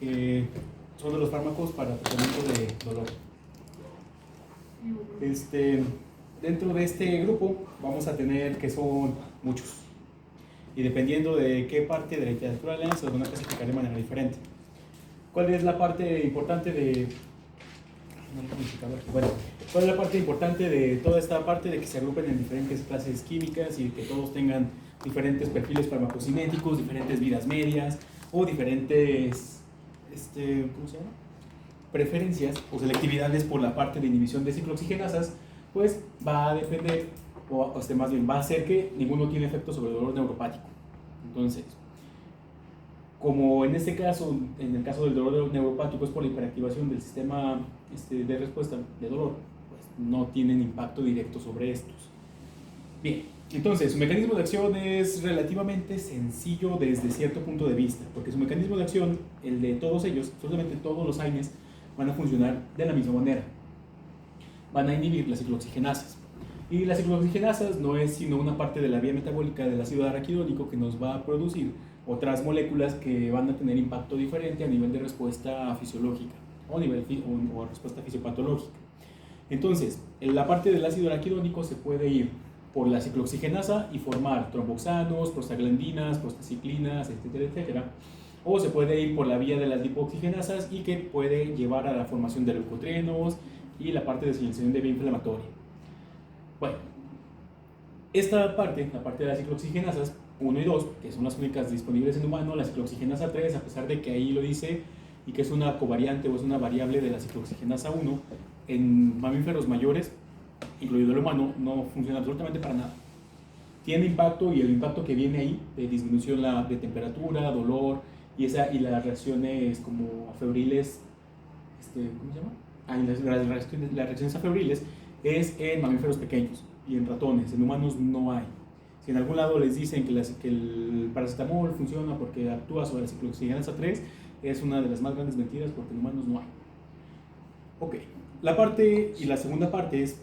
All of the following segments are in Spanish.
que son de los fármacos para tratamiento de dolor. Dentro de este grupo vamos a tener que son muchos. Y dependiendo de qué parte de la literatura lean, se los van a clasificar de manera diferente. ¿Cuál es la parte importante de... Bueno, ¿cuál es la parte importante de toda esta parte de que se agrupen en diferentes clases químicas y que todos tengan diferentes perfiles farmacocinéticos, diferentes vidas medias o diferentes ¿cómo se llama? Preferencias o selectividades por la parte de inhibición de ciclooxigenasas? Pues va a depender, o más bien va a hacer que ninguno tiene efecto sobre el dolor neuropático. Entonces, como en este caso, en el caso del dolor neuropático es por la hiperactivación del sistema de respuesta de dolor, pues no tienen impacto directo sobre estos. Bien, entonces su mecanismo de acción es relativamente sencillo desde cierto punto de vista, porque su mecanismo de acción, el de todos ellos, absolutamente todos los AINES, van a funcionar de la misma manera. Van a inhibir las ciclooxigenasas. Y las ciclooxigenasas no es sino una parte de la vía metabólica del ácido araquidónico que nos va a producir otras moléculas que van a tener impacto diferente a nivel de respuesta fisiológica o respuesta fisiopatológica. Entonces, en la parte del ácido araquidónico se puede ir por la ciclooxigenasa y formar tromboxanos, prostaglandinas, prostaciclinas, etcétera, etcétera. O se puede ir por la vía de las lipoxigenasas y que puede llevar a la formación de leucotrenos y la parte de señalización de vía inflamatoria. Bueno, esta parte, la parte de las ciclooxigenasas 1 y 2, que son las únicas disponibles en humano, la ciclooxigenasa 3, a pesar de que ahí lo dice y que es una covariante o es una variable de la ciclooxigenasa 1, en mamíferos mayores, incluido el humano, no funciona absolutamente para nada. Tiene impacto, y el impacto que viene ahí de disminución de temperatura, dolor y las reacciones como febriles, ¿cómo se llama? Las reacciones afebriles es en mamíferos pequeños y en ratones. En humanos no hay. Si en algún lado les dicen que el paracetamol funciona porque actúa sobre la ciclooxigenasa 3, es una de las más grandes mentiras, porque en humanos no hay. Ok, la segunda parte es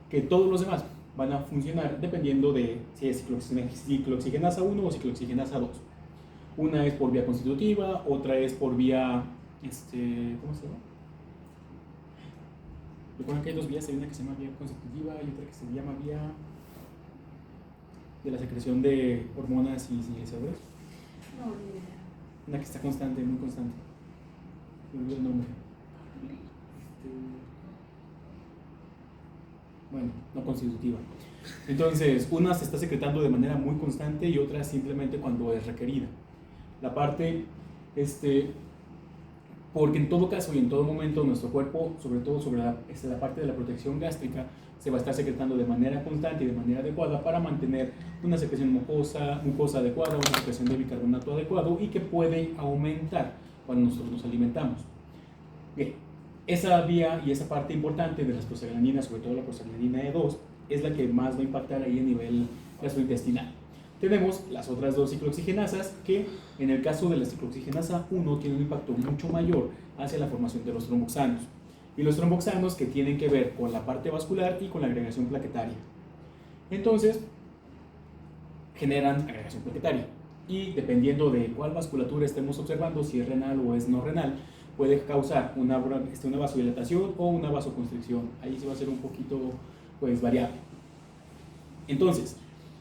que todos los demás van a funcionar dependiendo de si es ciclooxigenasa 1 o ciclooxigenasa 2. Una es por vía constitutiva, otra es por vía, ¿cómo se llama? Recuerden que hay dos vías, hay una que se llama vía constitutiva y otra que se llama vía de la secreción de hormonas y señalizadores. No, una que está constante, muy constante. Me olvidé el nombre. Bueno, no constitutiva. Entonces, una se está secretando de manera muy constante y otra simplemente cuando es requerida. La parte, porque en todo caso y en todo momento nuestro cuerpo, sobre todo sobre la parte de la protección gástrica, se va a estar secretando de manera constante y de manera adecuada para mantener una secreción mucosa adecuada, una secreción de bicarbonato adecuado y que puede aumentar cuando nosotros nos alimentamos. Bien, esa vía y esa parte importante de las prostaglandinas, sobre todo la prostaglandina E2, es la que más va a impactar ahí a nivel gastrointestinal. Tenemos las otras dos ciclooxigenasas que en el caso de la ciclooxigenasa 1 tiene un impacto mucho mayor hacia la formación de los tromboxanos. Y los tromboxanos que tienen que ver con la parte vascular y con la agregación plaquetaria. Entonces, generan agregación plaquetaria. Y dependiendo de cuál vasculatura estemos observando, si es renal o es no renal, puede causar una vasodilatación o una vasoconstricción. Ahí se va a hacer un poquito variable. Entonces,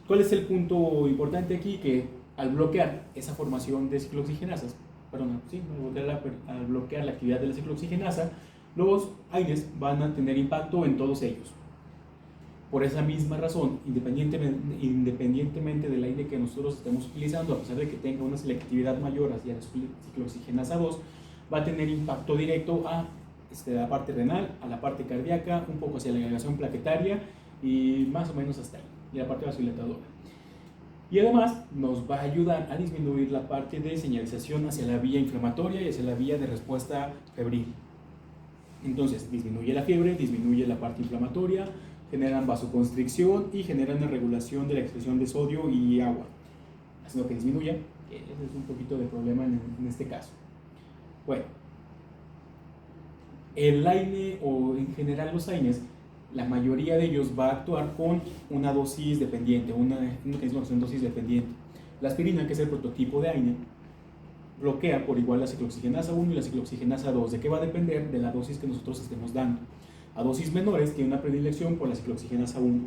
¿cuál es el punto importante aquí? Que al bloquear esa formación de ciclooxigenasas, al bloquear la actividad de la ciclooxigenasa, los AINES van a tener impacto en todos ellos. Por esa misma razón, independientemente del AINE que nosotros estemos utilizando, a pesar de que tenga una selectividad mayor hacia la ciclooxigenasa 2, va a tener impacto directo a la parte renal, a la parte cardíaca, un poco hacia la agregación plaquetaria y más o menos hasta ahí, y la parte vasodilatadora. Y además nos va a ayudar a disminuir la parte de señalización hacia la vía inflamatoria y hacia la vía de respuesta febril. Entonces, disminuye la fiebre, disminuye la parte inflamatoria, generan vasoconstricción y generan una regulación de la excreción de sodio y agua, haciendo que disminuya, que ese es un poquito de problema en este caso. Bueno, el AINE o en general los AINES, la mayoría de ellos va a actuar con una dosis dependiente, un mecanismo de acción dosis dependiente. La aspirina, que es el prototipo de AINE, bloquea por igual la ciclooxigenasa 1 y la ciclooxigenasa 2. ¿De qué va a depender? De la dosis que nosotros estemos dando. A dosis menores tiene una predilección por la ciclooxigenasa 1.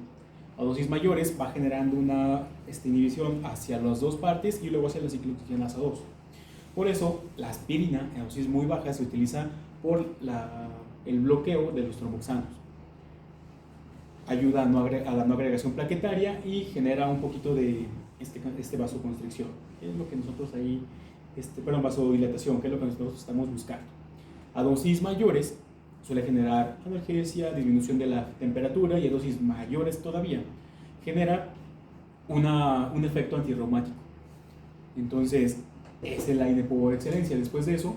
A dosis mayores va generando una inhibición hacia las dos partes y luego hacia la ciclooxigenasa 2. Por eso, la aspirina en dosis muy bajas se utiliza por el bloqueo de los tromboxanos. Ayuda a la no agregación plaquetaria y genera un poquito de vasoconstricción. Es lo que nosotros ahí, vasodilatación, que es lo que nosotros estamos buscando. A dosis mayores suele generar analgesia, disminución de la temperatura, y a dosis mayores todavía genera un efecto antirreumático. Entonces, es el AINE por excelencia. Después de eso...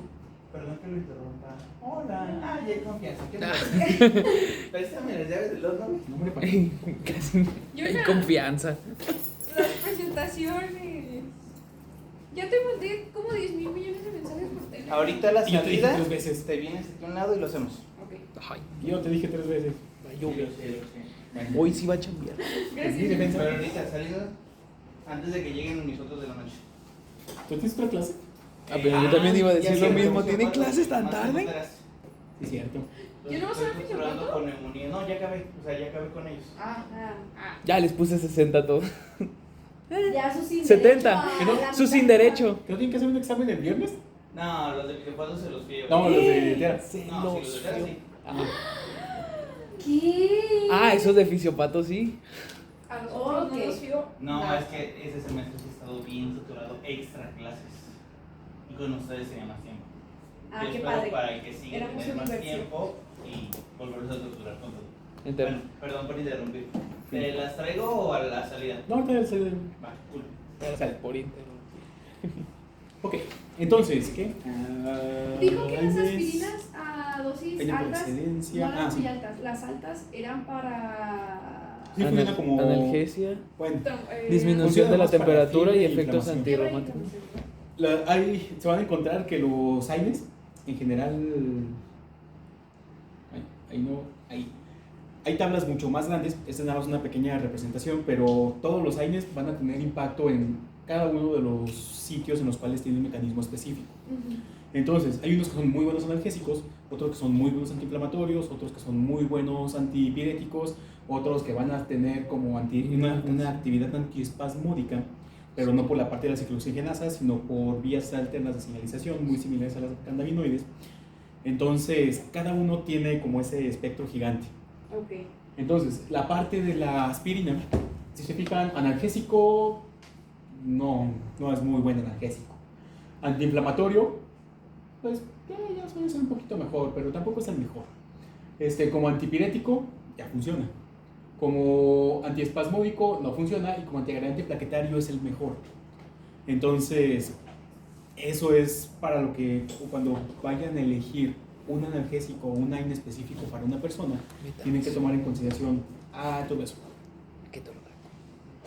Perdón que lo interrumpa. Hola. Ya hay confianza. ¿Qué me Préstame las llaves del horno. No, hombre, ¿para Casi hay confianza. Las presentaciones. Ya te mandé como 10,000 millones de mensajes por teléfono. Ahorita la Y yo te dije salida 3 veces. te vienes aquí a un lado y lo hacemos. Ok. Ay, Yo te dije 3 veces. Yo sé. hoy sí va a chambear. Sí, defensa. Pero ahorita salida, antes de que lleguen mis otros de la noche. ¿Tú tienes otra clase? Ah, pero yo también iba a decir ya lo sé, mismo. pero ¿Tienen son clases tan cuatro, tarde? más enteras. Sí, cierto. ¿Yo no voy a ser Estoy fisiopato? curando con neumonía. No, ya acabé. O sea, ya acabé con ellos. Ya les puse 60 a todos. Ya sus sin 70. derecho a la Su sin mitad. derecho. ¿Que no tienen que hacer un examen el viernes? No, los de videojuegos se los fui a llevar. No, los de Tera. Se No, los sí, los de Tera fio- sí. ¿Qué? Ah, esos de fisiopato sí. A nosotros no Ok. nos fío. No, nada. es que ese semestre sí he estado bien saturado extra clases. Y con ustedes tenía más tiempo. Ah, Yo qué espero padre. para el que siga Éramos tener una más inversión. tiempo y volverlos a torturar con todo. Entero. Bueno, perdón por interrumpir. ¿Te las traigo o a la salida? No, ahorita ya sale. Va, cool. Por internet. Ok, entonces, ¿qué? Dijo que las Aines- aspirinas a dosis Aine por altas, excelencia. no las sí. muy altas, las altas eran para... Sí, funciona como... Analgesia, Bueno, disminución funciona de la más para temperatura y fiebre e efectos inflamación. antirreumáticos. Se van a encontrar que los AINES, en general, hay tablas mucho más grandes. Esta es nada más una pequeña representación, pero todos los AINES van a tener impacto en cada uno de los sitios en los cuales tiene un mecanismo específico. Entonces, hay unos que son muy buenos analgésicos, otros que son muy buenos antiinflamatorios, otros que son muy buenos antipiréticos, otros que van a tener como una actividad antiespasmódica, pero no por la parte de la ciclooxigenasa, sino por vías alternas de señalización muy similares a las cannabinoides. Entonces, cada uno tiene como ese espectro gigante. Ok. Entonces, la parte de la aspirina, si se fijan, analgésico no es muy buen analgésico. Antiinflamatorio, pues ya suele ser un poquito mejor, pero tampoco es el mejor. Como antipirético, ya funciona. Como antiespasmódico, no funciona. Y como antiagregante plaquetario es el mejor. Entonces, eso es para lo que cuando vayan a elegir un analgésico o un AINE específico para una persona, tienen que tomar en consideración todo eso.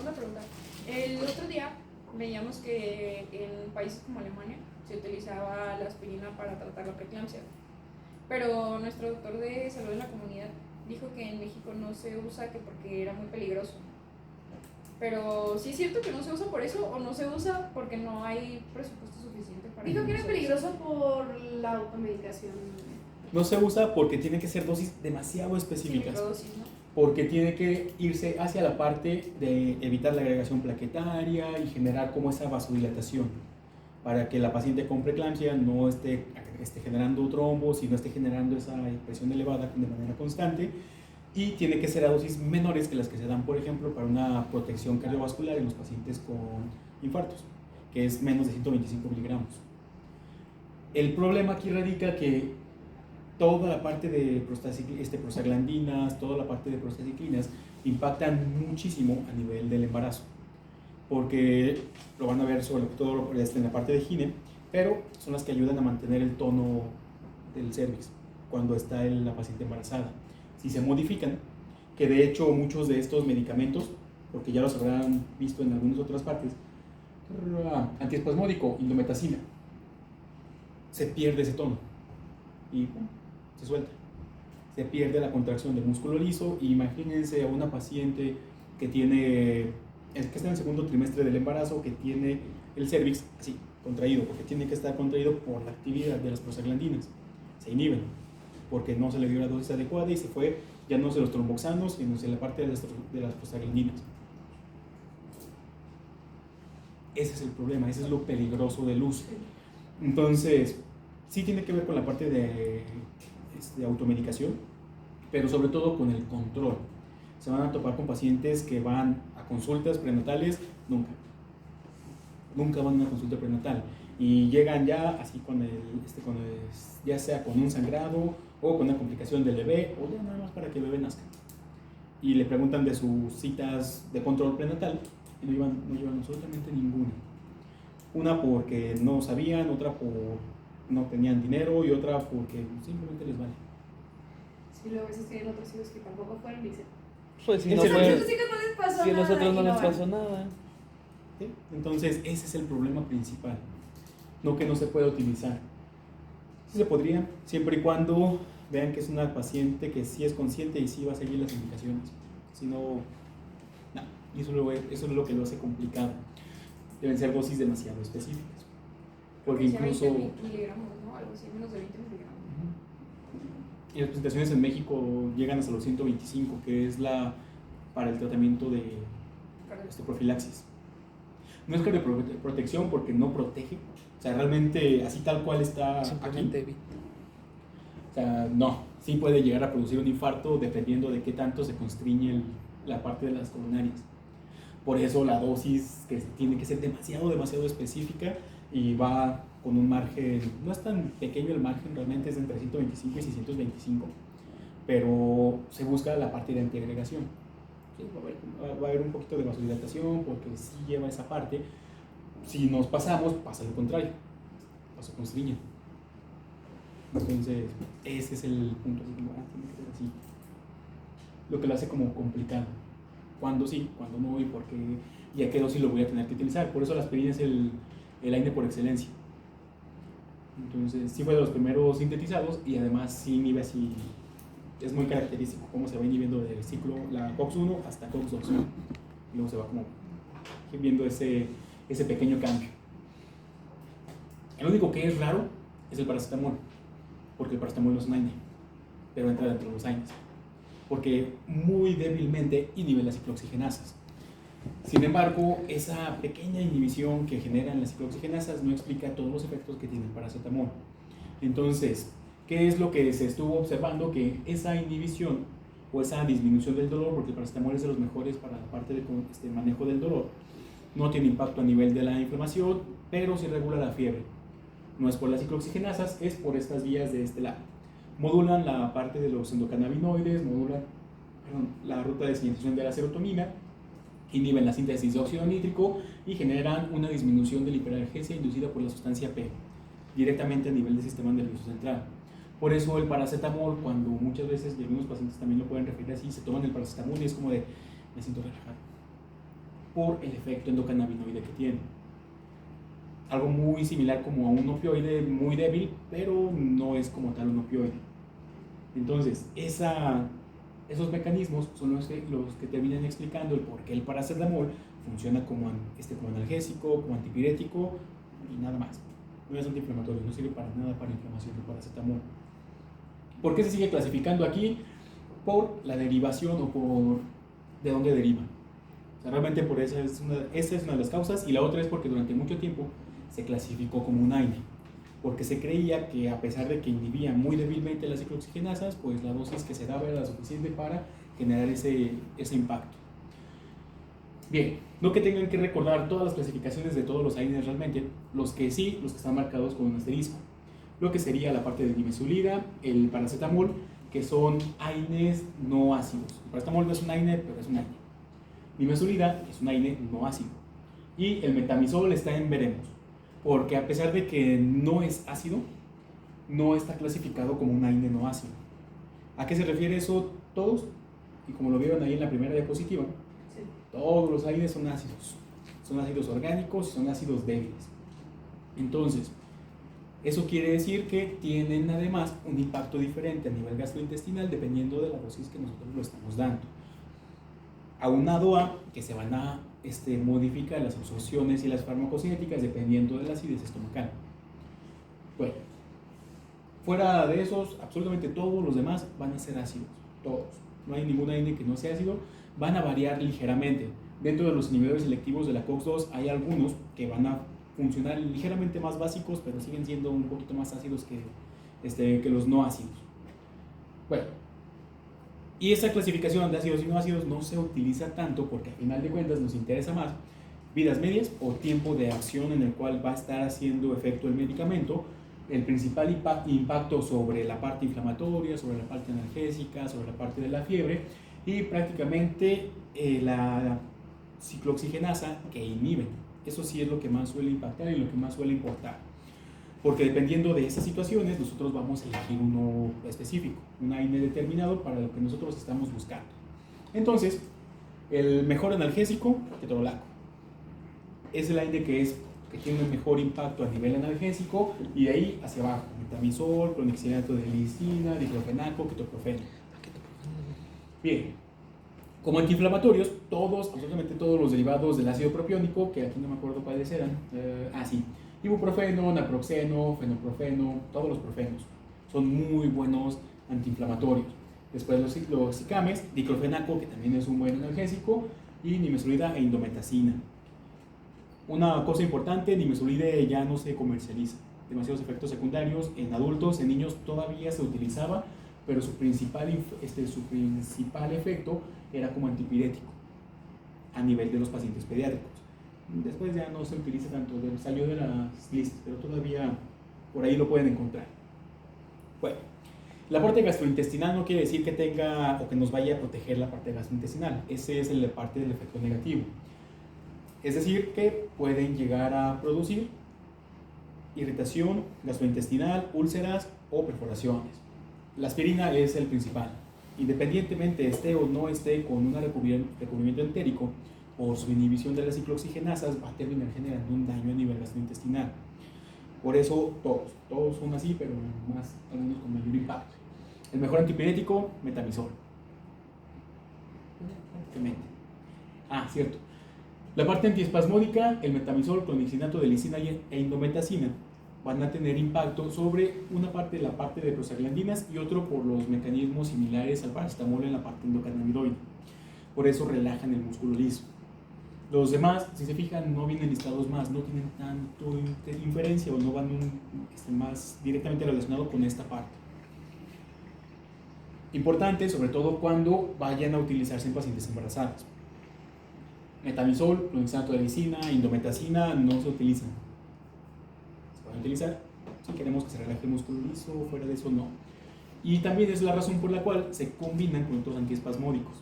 Una pregunta. El otro día veíamos que en países como Alemania se utilizaba la aspirina para tratar la preeclampsia, pero nuestro doctor de salud en la comunidad dijo que en México no se usa, que porque era muy peligroso. Pero ¿sí es cierto que no se usa por eso o no se usa porque no hay presupuesto suficiente para Dijo que era usar eso? peligroso por la automedicación. No se usa porque tiene que ser dosis demasiado Sí, específicas. microdosis, ¿no? Porque tiene que irse hacia la parte de evitar la agregación plaquetaria y generar como esa vasodilatación para que la paciente con preeclampsia no esté generando trombos y no esté generando esa presión elevada de manera constante, y tiene que ser a dosis menores que las que se dan, por ejemplo, para una protección cardiovascular en los pacientes con infartos, que es menos de 125 miligramos. El problema aquí radica que toda la parte de prostaglandinas, toda la parte de prostaciclinas impactan muchísimo a nivel del embarazo, porque lo van a ver sobre todo en la parte de gine, pero son las que ayudan a mantener el tono del cervix cuando está la paciente embarazada. Si se modifican, que de hecho muchos de estos medicamentos, porque ya los habrán visto en algunas otras partes, antiespasmódico, indometacina, se pierde ese tono y se suelta. Se pierde la contracción del músculo liso. Y imagínense a una paciente que está en el segundo trimestre del embarazo, que tiene el cervix así, contraído, porque tiene que estar contraído por la actividad de las prostaglandinas. Se inhiben, porque no se le dio la dosis adecuada y se fue ya no de los tromboxanos, sino de la parte de las prostaglandinas. Ese es el problema, ese es lo peligroso del uso. Entonces, sí tiene que ver con la parte de automedicación, pero sobre todo con el control. Se van a topar con pacientes que van a consultas prenatales, nunca van a una consulta prenatal y llegan ya así ya sea con un sangrado o con una complicación del bebé o ya nada más para que el bebé nazca. Y le preguntan de sus citas de control prenatal y no llevan absolutamente ninguna. Una porque no sabían, otra por no tenían dinero y otra porque simplemente les vale. Sí, luego a veces tienen otros hijos que tampoco fueron y dicen, Pues si Ese no es el- a fue, sus hijos no les pasó si a nada. nosotros no y les van. pasó nada. ¿Sí? Entonces, ese es el problema principal. No que no se pueda utilizar. Sí se podría, siempre y cuando vean que es una paciente que sí es consciente y sí va a seguir las indicaciones. Si no, no. Y eso es lo que lo hace complicado. Deben ser dosis demasiado específicas. Porque Decía incluso 20 miligramos, ¿no? Algo así, menos de 20 miligramos. y las presentaciones en México llegan hasta los 125, que es para el tratamiento de profilaxis. No es protección porque no protege, o sea, realmente así tal cual está aquí. Simplemente evita. O sea, no, sí puede llegar a producir un infarto dependiendo de qué tanto se constriñe la parte de las coronarias. Por eso la dosis que tiene que ser demasiado específica y va con un margen, no es tan pequeño el margen, realmente es entre 125 y 625, pero se busca la parte de antiagregación. Sí, va a haber un poquito de vasodilatación porque sí lleva esa parte. Si nos pasamos, pasa lo contrario, vasoconstriñen. Entonces, ese es el punto, así como, tiene que ser así. Lo que lo hace como complicado. Cuándo sí, cuándo no y por qué, y a qué dosis lo voy a tener que utilizar. Por eso la aspirina es el AINE por excelencia. Entonces, sí fue de los primeros sintetizados y además sí inhibe así, es muy característico cómo se va inhibiendo del ciclo, la COX-1 hasta COX-2. Y luego se va como viendo ese pequeño cambio. El único que es raro es el paracetamol, porque el paracetamol no es un AINE, pero entra dentro de los AINES, porque muy débilmente inhibe las ciclooxigenasas. Sin embargo, esa pequeña inhibición que generan las ciclooxigenasas no explica todos los efectos que tiene el paracetamol. Entonces, ¿qué es lo que se estuvo observando? Que esa inhibición o esa disminución del dolor, porque el paracetamol es de los mejores para la parte de manejo del dolor, no tiene impacto a nivel de la inflamación, pero sí regula la fiebre. No es por las ciclooxigenasas, es por estas vías de este lado. Modulan la parte de los endocannabinoides, modulan la ruta de señalización de la serotonina, inhiben la síntesis de óxido nítrico y generan una disminución de la hiperalgesia inducida por la sustancia P, directamente a nivel del sistema nervioso central. Por eso el paracetamol, cuando muchas veces algunos pacientes también lo pueden referir así, se toman el paracetamol y es como de, me siento relajado, por el efecto endocannabinoide que tiene. Algo muy similar como a un opioide muy débil, pero no es como tal un opioide. Entonces, esos mecanismos son los que terminan explicando el por qué el paracetamol funciona como analgésico, como antipirético y nada más. No es antiinflamatorio, no sirve para nada para inflamación el paracetamol. ¿Por qué se sigue clasificando aquí? Por la derivación o por de dónde deriva. O sea, realmente por esa es una de las causas, y la otra es porque durante mucho tiempo se clasificó como un AINE, porque se creía que a pesar de que inhibía muy débilmente las ciclooxigenasas, pues la dosis que se daba era la suficiente para generar ese impacto. Bien, no que tengan que recordar todas las clasificaciones de todos los AINES realmente, los que están marcados con un asterisco. Lo que sería la parte de nimesulida, el paracetamol, que son AINES no ácidos. El paracetamol no es un AINE, pero es un AINE. Nimesulida es un AINE no ácido. Y el metamizol está en veremos, porque a pesar de que no es ácido, no está clasificado como un AINE no ácido. ¿A qué se refiere eso? Todos, y como lo vieron ahí en la primera diapositiva, Sí. todos los AINES son ácidos orgánicos y son ácidos débiles. Entonces, eso quiere decir que tienen además un impacto diferente a nivel gastrointestinal dependiendo de la dosis que nosotros lo estamos dando. Aunado a que se van a modifica las absorciones y las farmacocinéticas dependiendo de la acidez estomacal. Bueno, fuera de esos, absolutamente todos los demás van a ser ácidos, todos. No hay ninguna INE que no sea ácido, van a variar ligeramente. Dentro de los inhibidores selectivos de la COX-2 hay algunos que van a funcionar ligeramente más básicos, pero siguen siendo un poquito más ácidos que los no ácidos. Bueno, y esta clasificación de ácidos y no ácidos no se utiliza tanto porque al final de cuentas nos interesa más vidas medias o tiempo de acción en el cual va a estar haciendo efecto el medicamento, el principal impacto sobre la parte inflamatoria, sobre la parte analgésica, sobre la parte de la fiebre y prácticamente la ciclooxigenasa que inhiben. Eso sí es lo que más suele impactar y lo que más suele importar. Porque dependiendo de esas situaciones, nosotros vamos a elegir uno específico, un AINE determinado para lo que nosotros estamos buscando. Entonces, el mejor analgésico, ketorolaco. Es el AINE que tiene el mejor impacto a nivel analgésico y de ahí hacia abajo. Metamizol, clonixilato de lisina, diclofenaco, ketoprofeno. Bien. Como antiinflamatorios, absolutamente todos los derivados del ácido propiónico, que aquí no me acuerdo cuáles eran, sí, ibuprofeno, naproxeno, fenoprofeno, todos los profenos son muy buenos antiinflamatorios. Después los cicames, diclofenaco, que también es un buen analgésico, y nimesulida e indometacina. Una cosa importante, nimesulide ya no se comercializa, demasiados efectos secundarios en adultos, en niños todavía se utilizaba, pero su principal efecto era como antipirético a nivel de los pacientes pediátricos. Después ya no se utiliza tanto, salió de las listas, pero todavía por ahí lo pueden encontrar. Bueno, la parte gastrointestinal no quiere decir que tenga o que nos vaya a proteger la parte gastrointestinal, ese es la parte del efecto negativo. Es decir, que pueden llegar a producir irritación gastrointestinal, úlceras o perforaciones. La aspirina es el principal. Independientemente esté o no esté con un recubrimiento entérico, por su inhibición de las ciclooxigenasas va a terminar generando un daño a nivel gastrointestinal. Por eso todos son así, pero más algunos con mayor impacto. El mejor antipirético, metamizol. Cierto. La parte antiespasmódica, el metamizol, clonixinato de lisina e indometacina van a tener impacto sobre una parte de la parte de prostaglandinas y otro por los mecanismos similares al paracetamol en la parte endocannabinoide. Por eso relajan el músculo liso. Los demás, si se fijan, no vienen listados más, no tienen tanto inferencia o no van más directamente relacionado con esta parte. Importante, sobre todo cuando vayan a utilizarse en pacientes embarazadas. Metamizol, clonixinato de lisina, indometacina no se utilizan. Se pueden utilizar si queremos que se relaje el músculo liso, fuera de eso no. Y también es la razón por la cual se combinan con otros antiespasmódicos,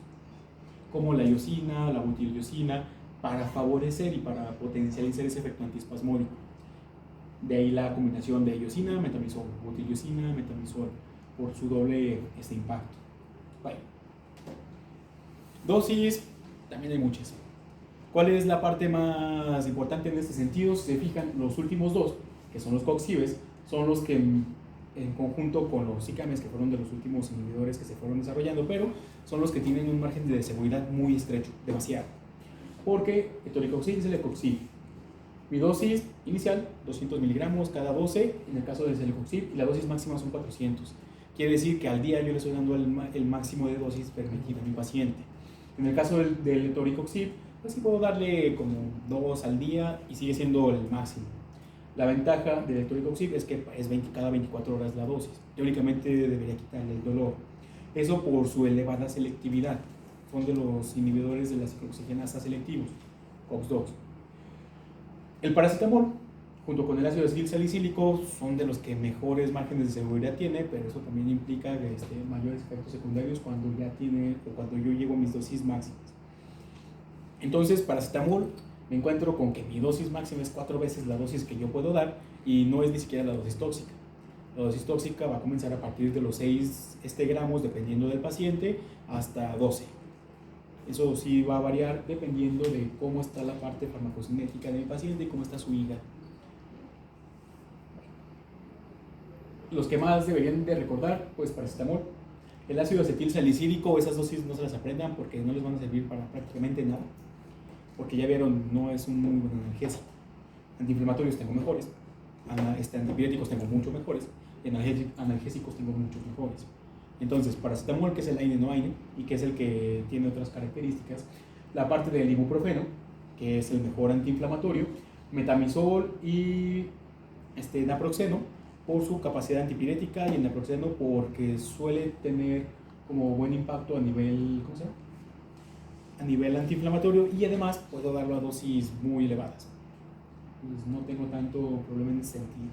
como la iosina, la butyriosina, para favorecer y para potencializar ese efecto antiespasmódico. De ahí la combinación de iosina, metamizol, butyriosina, metamizol, por su doble impacto. Bueno. Dosis, también hay muchas. ¿Cuál es la parte más importante en este sentido? Si se fijan, los últimos dos, que son los coxibes, son los que en conjunto con los cicames, que fueron de los últimos inhibidores que se fueron desarrollando, pero son los que tienen un margen de seguridad muy estrecho, demasiado. Porque el toricoxib es el Celecoxib. Mi dosis inicial, 200 miligramos cada 12, en el caso del Celecoxib, y la dosis máxima son 400. Quiere decir que al día yo le estoy dando el máximo de dosis permitida a mi paciente. En el caso del toricoxib, pues sí puedo darle como 2 al día y sigue siendo el máximo. La ventaja del toricoxib es que es cada 24 horas la dosis. Teóricamente debería quitarle el dolor. Eso por su elevada selectividad. Son de los inhibidores de las ciclooxigenasas selectivos, COX-2. El paracetamol, junto con el ácido acetylsalicílico, son de los que mejores márgenes de seguridad tiene, pero eso también implica mayores efectos secundarios cuando yo llego a mis dosis máximas. Entonces, paracetamol, me encuentro con que mi dosis máxima es 4 veces la dosis que yo puedo dar y no es ni siquiera la dosis tóxica. La dosis tóxica va a comenzar a partir de los 6 gramos, dependiendo del paciente, hasta 12. Eso sí va a variar dependiendo de cómo está la parte farmacocinética del paciente y cómo está su hígado. Los que más deberían de recordar, pues paracetamol. El ácido acetilsalicílico, esas dosis no se las aprendan porque no les van a servir para prácticamente nada. porque ya vieron, no es un muy buen analgésico. Antiinflamatorios tengo mejores, antipiréticos tengo mucho mejores, y analgésicos tengo muchos mejores. Entonces, paracetamol, que es el AINE no AINE, y que es el que tiene otras características, la parte del ibuprofeno, que es el mejor antiinflamatorio, metamizol y naproxeno, por su capacidad antipirética, y el naproxeno porque suele tener como buen impacto a nivel, ¿cómo se llama? A nivel antiinflamatorio, y además puedo darlo a dosis muy elevadas. Pues no tengo tanto problema en ese sentido.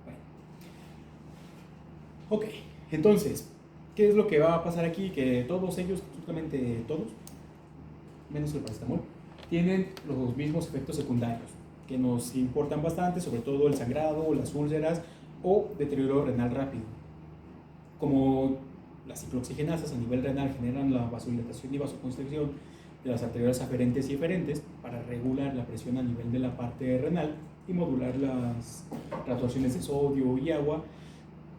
Bueno. Ok, entonces, ¿qué es lo que va a pasar aquí? Que todos ellos, absolutamente todos, menos el paracetamol, tienen los mismos efectos secundarios que nos importan bastante, sobre todo el sangrado, las úlceras o deterioro renal rápido. Como las ciclooxigenasas a nivel renal generan la vasodilatación y vasoconstricción de las arteriolas aferentes y eferentes para regular la presión a nivel de la parte renal y modular las reabsorciones de sodio y agua,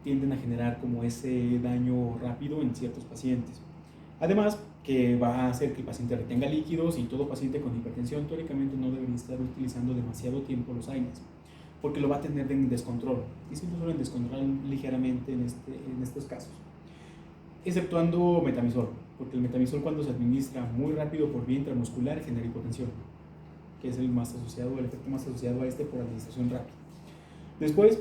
tienden a generar como ese daño rápido en ciertos pacientes. Además, que va a hacer que el paciente retenga líquidos, y todo paciente con hipertensión teóricamente no debería estar utilizando demasiado tiempo los AINES, porque lo va a tener en descontrol, y siempre suelen descontrolar ligeramente en estos casos, exceptuando metamizol, porque el metamizol, cuando se administra muy rápido por vía intramuscular, genera hipotensión, que es el efecto más asociado a por administración rápida. Después,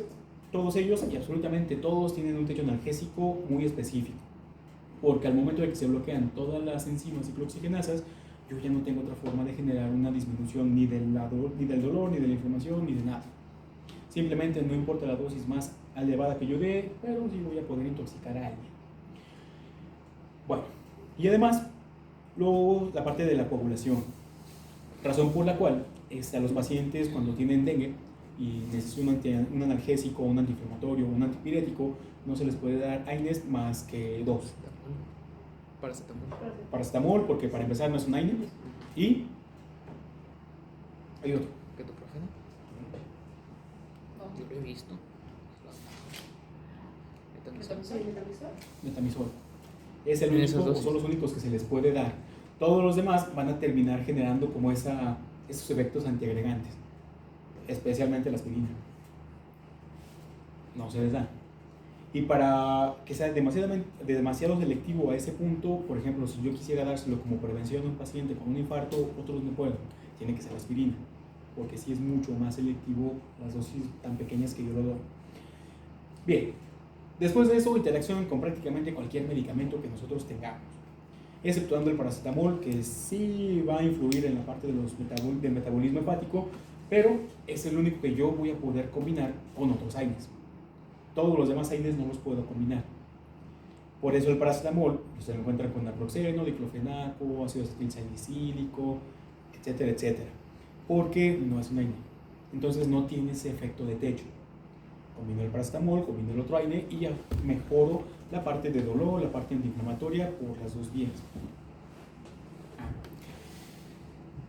todos ellos, y absolutamente todos, tienen un techo analgésico muy específico, porque al momento de que se bloquean todas las enzimas ciclooxigenasas, yo ya no tengo otra forma de generar una disminución ni del dolor, ni de la inflamación, ni de nada. Simplemente no importa la dosis más elevada que yo dé, pero sí voy a poder intoxicar a alguien. Bueno, y además, luego la parte de la coagulación, razón por la cual a los pacientes, cuando tienen dengue y necesitan un analgésico, un antiinflamatorio, un antipirético, no se les puede dar AINES más que dos. Paracetamol, porque para empezar no es un AINE, y hay otro. ¿Ketoprofeno? Yo lo he visto. Metamizol. Es el único, o son los únicos que se les puede dar. Todos los demás van a terminar generando como esos efectos antiagregantes, especialmente la aspirina. No se les da. Y para que sea demasiado selectivo a ese punto, por ejemplo, si yo quisiera dárselo como prevención a un paciente con un infarto, otros no pueden. Tiene que ser aspirina, porque sí es mucho más selectivo las dosis tan pequeñas que yo lo doy. Bien, después de eso, interacción con prácticamente cualquier medicamento que nosotros tengamos, exceptuando el paracetamol, que sí va a influir en la parte del metabolismo hepático, pero es el único que yo voy a poder combinar con otros AINES. Todos los demás AINES no los puedo combinar. Por eso el paracetamol se lo encuentran con naproxeno, diclofenaco, ácido acetilsalicílico, etcétera, etcétera, porque no es un AINE. Entonces no tiene ese efecto de techo. Combino el paracetamol, combino el otro AINE y ya mejoro la parte de dolor, la parte antiinflamatoria por las dos vías.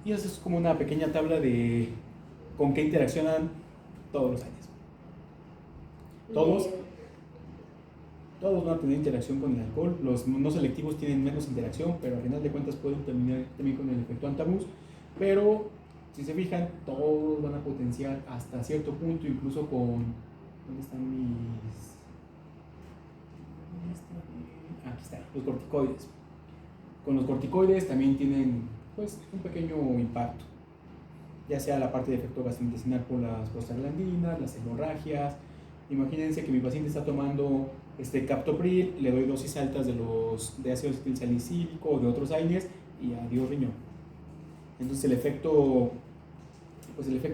Y eso es como una pequeña tabla de con qué interaccionan todos los AINES. Todos van a tener interacción con el alcohol. Los no selectivos tienen menos interacción, pero al final de cuentas pueden terminar también con el efecto antabús. Pero si se fijan, todos van a potenciar hasta cierto punto, incluso con... ¿Dónde están mis...? Aquí están, los corticoides. Con los corticoides también tienen pues un pequeño impacto, ya sea la parte de efecto gastrointestinal por las prostaglandinas, las hemorragias. Imagínense que mi paciente está tomando captopril, le doy dosis altas de ácido acetilsalicílico o de otros AINES y adiós riñón. Entonces el efecto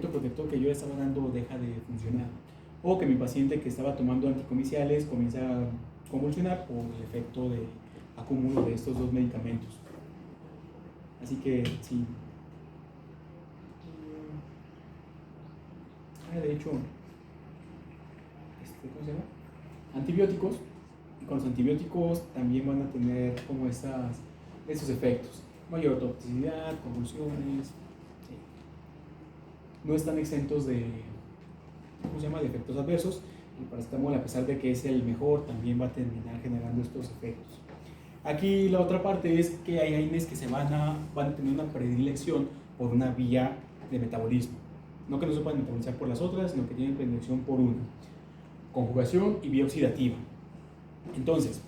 protector que yo estaba dando deja de funcionar. O que mi paciente que estaba tomando anticomiciales comienza a convulsionar por el efecto de acúmulo de estos dos medicamentos. Así que sí. De hecho, ¿cómo se llama? Antibióticos, y con los antibióticos también van a tener como esos efectos, mayor toxicidad, convulsiones, sí. No están exentos de, ¿cómo se llama?, de efectos adversos. El paracetamol, a pesar de que es el mejor, también va a terminar generando estos efectos. Aquí la otra parte es que hay AINES que van a tener una predilección por una vía de metabolismo. No que no se puedan metabolizar por las otras, sino que tienen predilección por una. Conjugación y vía oxidativa. Entonces,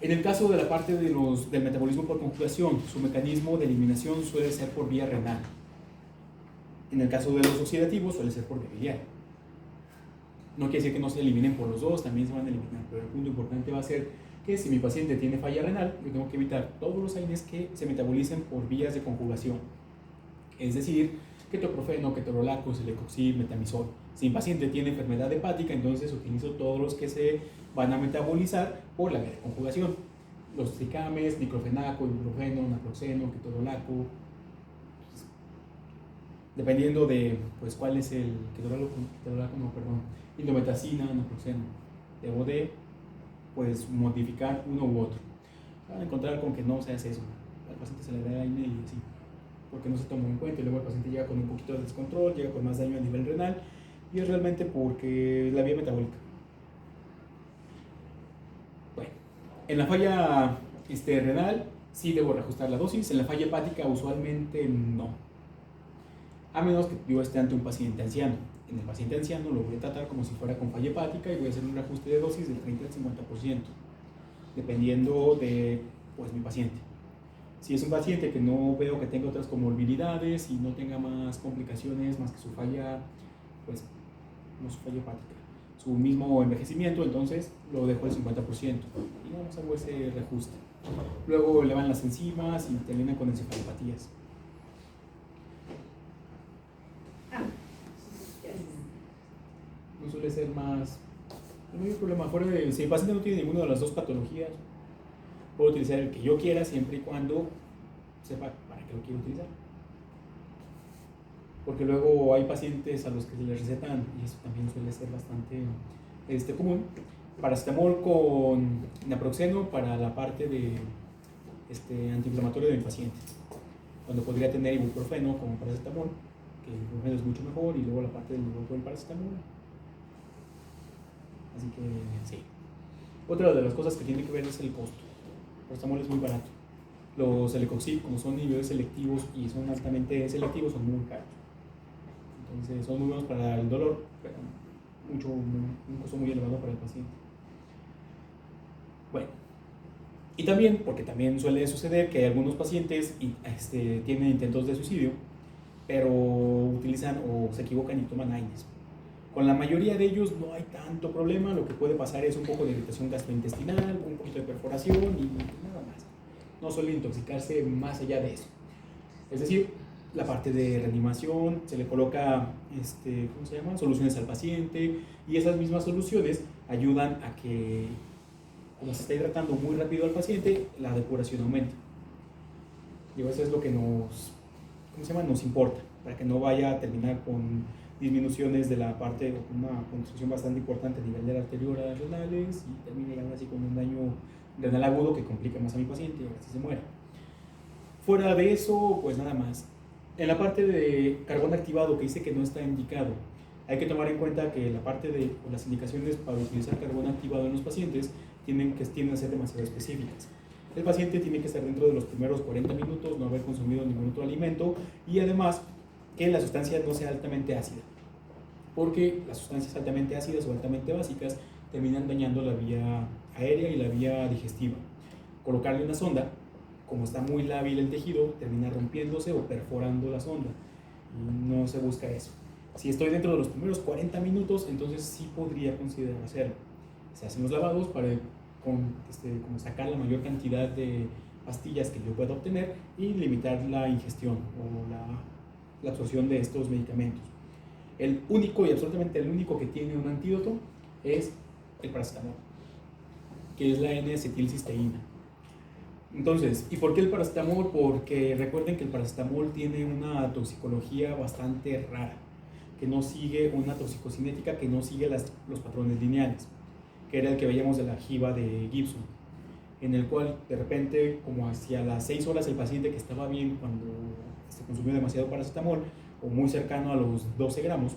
en el caso de la parte del metabolismo por conjugación, su mecanismo de eliminación suele ser por vía renal. En el caso de los oxidativos suele ser por vía biliar. No quiere decir que no se eliminen por los dos, también se van a eliminar, pero el punto importante va a ser que si mi paciente tiene falla renal, yo tengo que evitar todos los AINES que se metabolicen por vías de conjugación. Es decir, ketoprofeno, ketorolaco, celecoxib, metamizol. Si mi paciente tiene enfermedad hepática, entonces utilizo todos los que se van a metabolizar por la vía de conjugación. Los tricames, diclofenaco, ibuprofeno, naproxeno, ketorolaco. Dependiendo de pues, cuál es el indometacina, naproxeno. Debo de pues, modificar uno u otro. Van a encontrar con que no se hace eso. Al paciente se le da AINE y así, porque no se tomó en cuenta y luego el paciente llega con un poquito de descontrol, llega con más daño a nivel renal y es realmente porque la vía metabólica. Bueno, en la falla renal sí debo reajustar la dosis, en la falla hepática usualmente no, a menos que yo esté ante un paciente anciano. En el paciente anciano lo voy a tratar como si fuera con falla hepática y voy a hacer un reajuste de dosis del 30 al 50%, dependiendo de pues, mi paciente. Si es un paciente que no veo que tenga otras comorbilidades y no tenga más complicaciones más que su falla, pues no su falla hepática, su mismo envejecimiento, entonces lo dejo al 50% y vamos a hacer ese reajuste. Luego elevan las enzimas y terminan con encefalopatías. No suele ser más, no hay problema. Fuera de, si el paciente no tiene ninguna de las dos patologías, puedo utilizar el que yo quiera siempre y cuando sepa para qué lo quiero utilizar. Porque luego hay pacientes a los que se les recetan, y eso también suele ser bastante común, paracetamol con naproxeno para la parte de antiinflamatorio del paciente, cuando podría tener ibuprofeno como paracetamol, que el ibuprofeno es mucho mejor, y luego la parte del paracetamol. Así que sí. Otra de las cosas que tiene que ver es el costo. El paracetamol es muy barato. Los celecoxib, como son inhibidores selectivos y son altamente selectivos, son muy caros. Entonces son muy buenos para el dolor, pero un costo muy elevado para el paciente. Bueno, y también, porque también suele suceder que algunos pacientes tienen intentos de suicidio, pero utilizan o se equivocan y toman AINES. Con la mayoría de ellos no hay tanto problema, lo que puede pasar es un poco de irritación gastrointestinal, un poquito de perforación y nada más. No suele intoxicarse más allá de eso. Es decir, la parte de reanimación, se le coloca soluciones al paciente y esas mismas soluciones ayudan a que, como se está hidratando muy rápido al paciente, la depuración aumente. Y eso es lo que nos importa, para que no vaya a terminar con disminuciones de la parte, o con una construcción bastante importante a nivel de las arteriolas renales y termine ya así con un daño renal agudo que complica más a mi paciente y ahora sí se muere. Fuera de eso, pues nada más. En la parte de carbón activado, que dice que no está indicado, hay que tomar en cuenta que la parte de las indicaciones para utilizar carbón activado en los pacientes tienden a ser demasiado específicas. El paciente tiene que estar dentro de los primeros 40 minutos, no haber consumido ningún otro alimento y además que la sustancia no sea altamente ácida, porque las sustancias altamente ácidas o altamente básicas terminan dañando la vía aérea y la vía digestiva. Colocarle una sonda, como está muy lábil el tejido, termina rompiéndose o perforando la sonda y no se busca eso. Si estoy dentro de los primeros 40 minutos, entonces sí podría considerar hacerlo. Se hacen los lavados para como sacar la mayor cantidad de pastillas que yo pueda obtener y limitar la ingestión o la absorción de estos medicamentos. El único y absolutamente el único que tiene un antídoto es el paracetamol, que es la N-acetilcisteína. Entonces, ¿y por qué el paracetamol? Porque recuerden que el paracetamol tiene una toxicología bastante rara, que no sigue una toxicocinética, que no sigue los patrones lineales, que era el que veíamos de la jiba de Gibson, en el cual de repente, como hacia las 6 horas, el paciente que estaba bien cuando se consumió demasiado paracetamol, o muy cercano a los 12 gramos,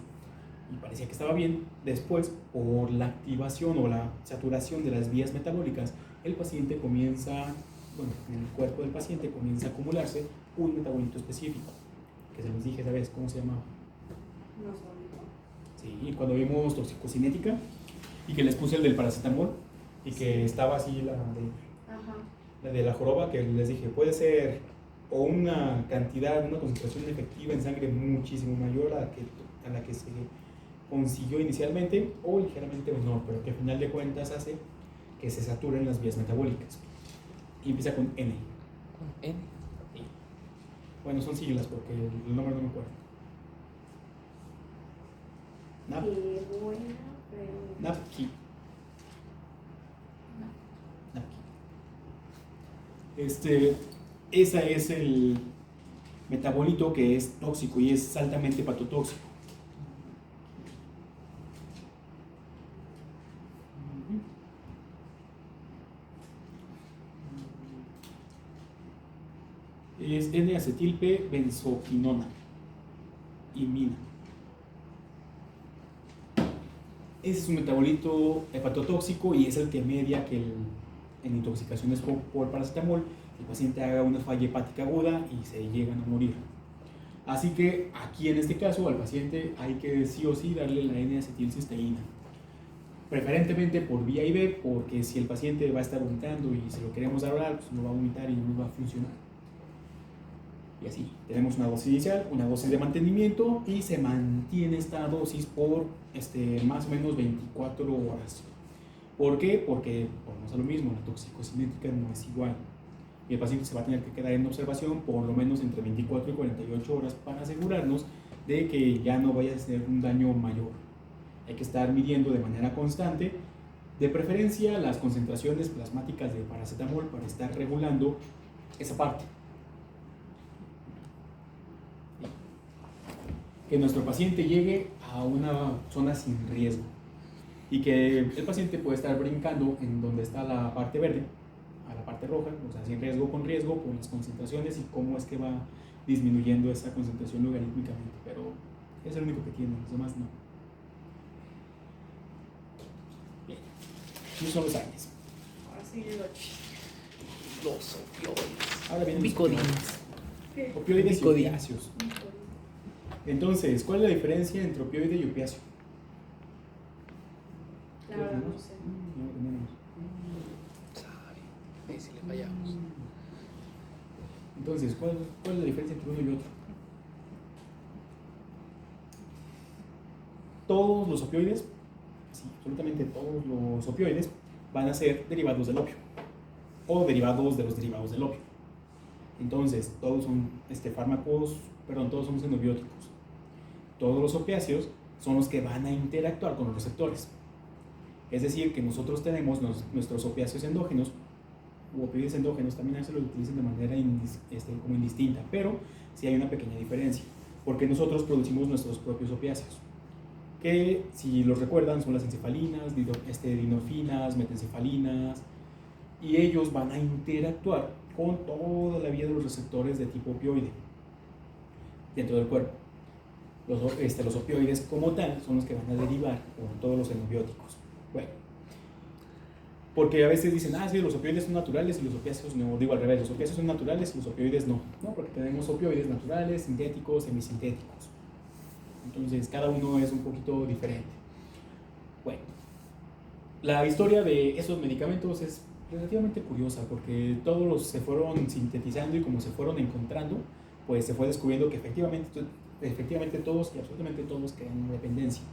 y parecía que estaba bien, después, por la activación o la saturación de las vías metabólicas, el paciente comienza, bueno, en el cuerpo del paciente comienza a acumularse un metabolito específico, que se los dije, ¿sabes cómo se llamaba? No solito. Sí, cuando vimos toxicocinética y que les puse el del paracetamol y que estaba así Ajá. la de la joroba, que les dije, puede ser o una cantidad, una concentración efectiva en sangre muchísimo mayor a la que se consiguió inicialmente o ligeramente menor, pero que al final de cuentas hace que se saturen las vías metabólicas. Y empieza con N. Con N. Bueno, son siglas porque el nombre no me acuerdo. NAP. Qué buena pregunta. NAPKI. NAPKI. Ese es el metabolito que es tóxico y es altamente hepatotóxico. Es N-acetilpe-benzoquinona, imina. Ese es un metabolito hepatotóxico y es el que media que en intoxicaciones por paracetamol el paciente haga una falla hepática aguda y se llegan a morir. Así que aquí en este caso al paciente hay que sí o sí darle la N-acetilcisteína, preferentemente por vía IV, porque si el paciente va a estar vomitando y se lo queremos dar oral, pues no va a vomitar y no va a funcionar. Y así, tenemos una dosis inicial, una dosis de mantenimiento y se mantiene esta dosis por más o menos 24 horas. ¿Por qué? Porque volvemos a lo mismo, la toxicocinética no es igual. Y el paciente se va a tener que quedar en observación por lo menos entre 24 y 48 horas para asegurarnos de que ya no vaya a ser un daño mayor. Hay que estar midiendo de manera constante, de preferencia las concentraciones plasmáticas de paracetamol para estar regulando esa parte. Que nuestro paciente llegue a una zona sin riesgo y que el paciente puede estar brincando en donde está la parte verde a la parte roja, o sea, sin riesgo con riesgo, con las concentraciones y cómo es que va disminuyendo esa concentración logarítmicamente, pero es el único que tiene, los demás no. Bien, esos son los AINES. Ahora sí, Los opioides. Ahora vienen los Bicodines. ¿Qué? opioides y Bicodín. opiáceos. Entonces, ¿cuál es la diferencia entre opioide y opiáceo? La verdad no sé. No lo tenemos. Sabe. Ahí sí le fallamos. Entonces, ¿cuál es la diferencia entre uno y otro? Todos los opioides, sí, absolutamente todos los opioides, van a ser derivados del opio o derivados de los derivados del opio. Entonces, todos son todos son xenobióticos. Todos los opiáceos son los que van a interactuar con los receptores. Es decir, que nosotros tenemos nuestros opiáceos endógenos, u opioides endógenos, también se lo utilizan de manera como indistinta, pero sí hay una pequeña diferencia, porque nosotros producimos nuestros propios opiáceos, que si los recuerdan son las encefalinas, dinorfinas, metencefalinas, y ellos van a interactuar con toda la vía de los receptores de tipo opioide dentro del cuerpo. Los opioides como tal son los que van a derivar con todos los xenobióticos. Bueno, porque a veces dicen, sí, los opioides son naturales y los opiáceos no. Digo al revés, los opiáceos son naturales y los opioides no. No, porque tenemos opioides naturales, sintéticos, semisintéticos. Entonces, cada uno es un poquito diferente. Bueno, la historia de esos medicamentos es relativamente curiosa porque todos se fueron sintetizando y como se fueron encontrando, pues se fue descubriendo que efectivamente todos y absolutamente todos crean una dependencia,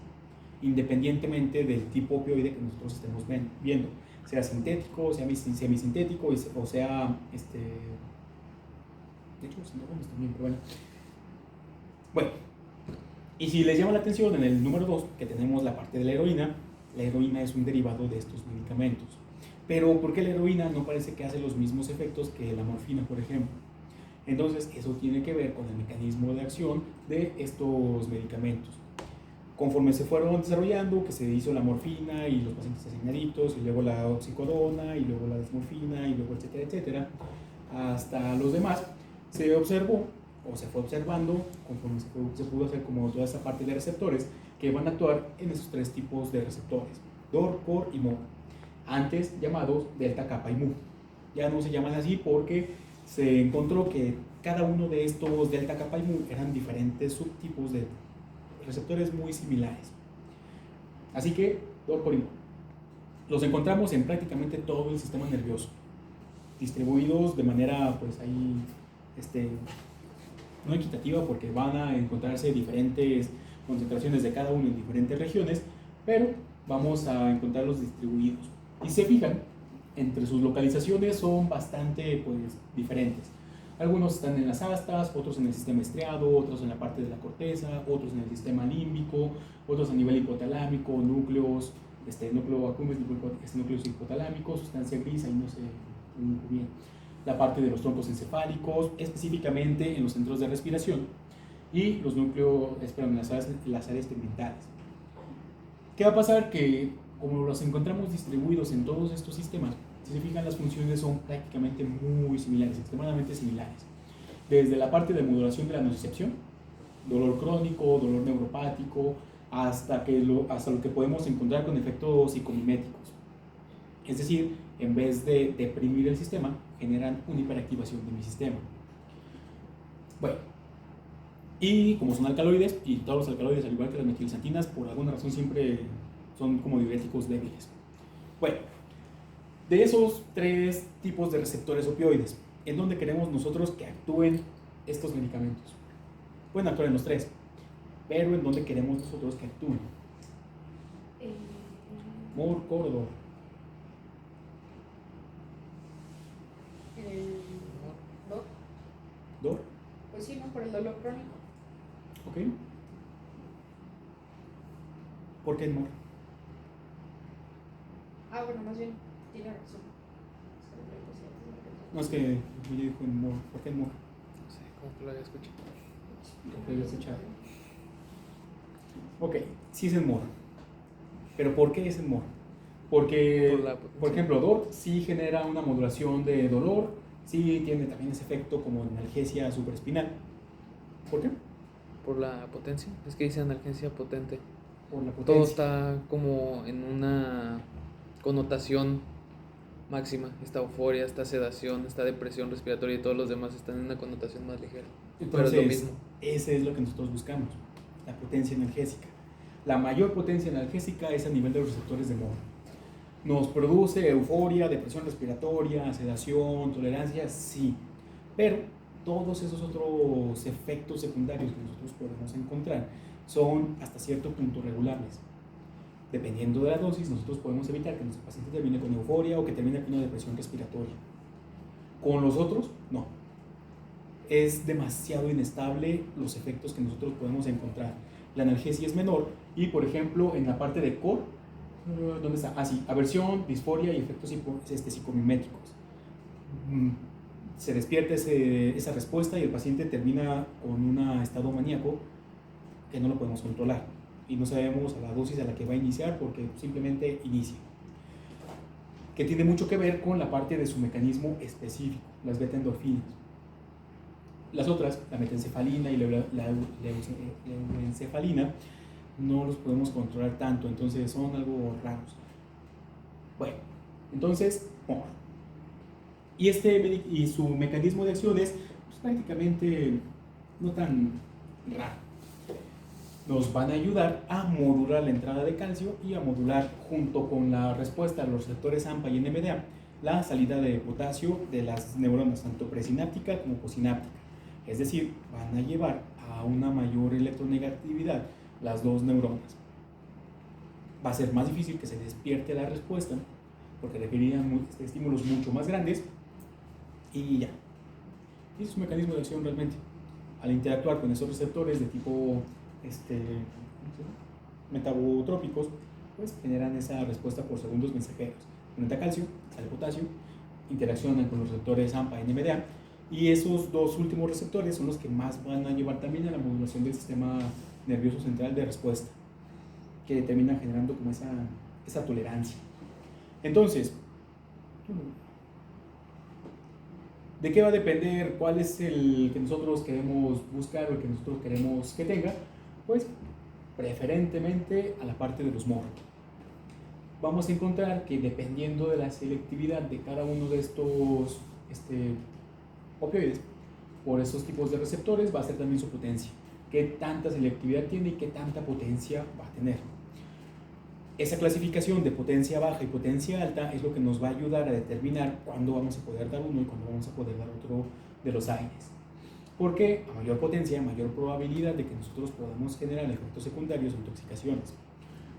independientemente del tipo opioide que nosotros estemos viendo, sea sintético, sea semisintético o sea, de hecho, los endógenos también, pero bueno, y si les llama la atención en el número 2, que tenemos la parte de la heroína es un derivado de estos medicamentos. Pero ¿por qué la heroína no parece que hace los mismos efectos que la morfina, por ejemplo? Entonces, eso tiene que ver con el mecanismo de acción de estos medicamentos. Conforme se fueron desarrollando, que se hizo la morfina y los pacientes se hacían adictos, y luego la oxicodona, y luego la desmorfina, y luego etcétera, etcétera, hasta los demás, se observó, o se fue observando, conforme se pudo hacer como toda esta parte de receptores, que van a actuar en esos tres tipos de receptores, DOR, COR y MOR. antes llamados delta, kappa y mu. Ya no se llaman así porque se encontró que cada uno de estos delta, kappa y mu eran diferentes subtipos de receptores muy similares. Así que, los encontramos en prácticamente todo el sistema nervioso, distribuidos de manera, pues ahí, no equitativa, porque van a encontrarse diferentes concentraciones de cada uno en diferentes regiones, pero vamos a encontrarlos distribuidos. Y si se fijan, entre sus localizaciones son bastante, pues, diferentes. Algunos están en las astas, otros en el sistema estriado, otros en la parte de la corteza, otros en el sistema límbico, otros a nivel hipotalámico, núcleos, núcleo accumbens, núcleos hipotalámicos, sustancia gris, ahí no sé muy bien. La parte de los troncos encefálicos, específicamente en los centros de respiración, y los núcleos, las áreas tegmentales. ¿Qué va a pasar? Que como los encontramos distribuidos en todos estos sistemas, si se fijan, las funciones son prácticamente muy similares, extremadamente similares. Desde la parte de modulación de la nocicepción, dolor crónico, dolor neuropático, hasta lo que podemos encontrar con efectos psicomiméticos. Es decir, en vez de deprimir el sistema, generan una hiperactivación de mi sistema. Bueno, y como son alcaloides, y todos los alcaloides, al igual que las metilxantinas, por alguna razón siempre son como diuréticos débiles. Bueno, de esos 3 tipos de receptores opioides, ¿en dónde queremos nosotros que actúen estos medicamentos? Pueden actuar en los 3, pero ¿en dónde queremos nosotros que actúen? MOR, COR o DOR. ¿DOR? ¿DOR? Pues sí, ¿no? Por el dolor crónico. ¿Ok? ¿Por qué en MOR? Ah, bueno, más bien, tiene razón. No, es que yo dijo en MOR. ¿Por qué en MOR? No sé, como que lo había escuchado. Lo había escuchado. Ok, sí es en MOR. ¿Pero por qué es en MOR? Porque, por ejemplo, DOR sí genera una modulación de dolor, sí tiene también ese efecto como analgesia supraespinal. ¿Por qué? Por la potencia. Es que dice analgesia potente. Por la Todo potencia. está como en una connotación máxima. Está euforia, está sedación, está depresión respiratoria y todos los demás están en una connotación más ligera. Entonces, pero es lo mismo. ese es lo que nosotros buscamos, la potencia analgésica. La mayor potencia analgésica es a nivel de los receptores de MOR. ¿Nos produce euforia, depresión respiratoria, sedación, tolerancia? Sí, pero todos esos otros efectos secundarios que nosotros podemos encontrar son hasta cierto punto regulables. Dependiendo de la dosis, nosotros podemos evitar que nuestro paciente termine con euforia o que termine con una depresión respiratoria. Con los otros, no. Es demasiado inestable los efectos que nosotros podemos encontrar. La analgesia es menor y, por ejemplo, en la parte de COR, ¿dónde está? Ah, sí, aversión, disforia y efectos psicomiméticos. Se despierta esa respuesta y el paciente termina con un estado maníaco que no lo podemos controlar y no sabemos a la dosis a la que va a iniciar porque simplemente inicia. Que tiene mucho que ver con la parte de su mecanismo específico, las beta-endorfinas. Las otras, la metencefalina y la leucoencefalina, no los podemos controlar tanto, entonces son algo raros. Bueno, entonces, MOR. Y su mecanismo de acción es pues, prácticamente no tan raro. Nos van a ayudar a modular la entrada de calcio y a modular, junto con la respuesta a los receptores AMPA y NMDA, la salida de potasio de las neuronas, tanto presináptica como posináptica. Es decir, van a llevar a una mayor electronegatividad las dos neuronas. Va a ser más difícil que se despierte la respuesta porque requerirían estímulos mucho más grandes y ya. Y es un mecanismo de acción realmente. Al interactuar con esos receptores de tipo metabotrópicos, pues generan esa respuesta por segundos mensajeros. Aumenta calcio, sale potasio, interaccionan con los receptores AMPA y NMDA y esos dos últimos receptores son los que más van a llevar también a la modulación del sistema nervioso central de respuesta, que termina generando como esa tolerancia. Entonces, ¿de qué va a depender cuál es el que nosotros queremos buscar o el que nosotros queremos que tenga? Pues preferentemente a la parte de los MOR. vamos a encontrar que dependiendo de la selectividad de cada uno de estos opioides, por esos tipos de receptores, va a ser también su potencia. Qué tanta selectividad tiene y qué tanta potencia va a tener. Esa clasificación de potencia baja y potencia alta es lo que nos va a ayudar a determinar cuándo vamos a poder dar uno y cuándo vamos a poder dar otro de los aires. Porque a mayor potencia, mayor probabilidad de que nosotros podamos generar efectos secundarios o intoxicaciones.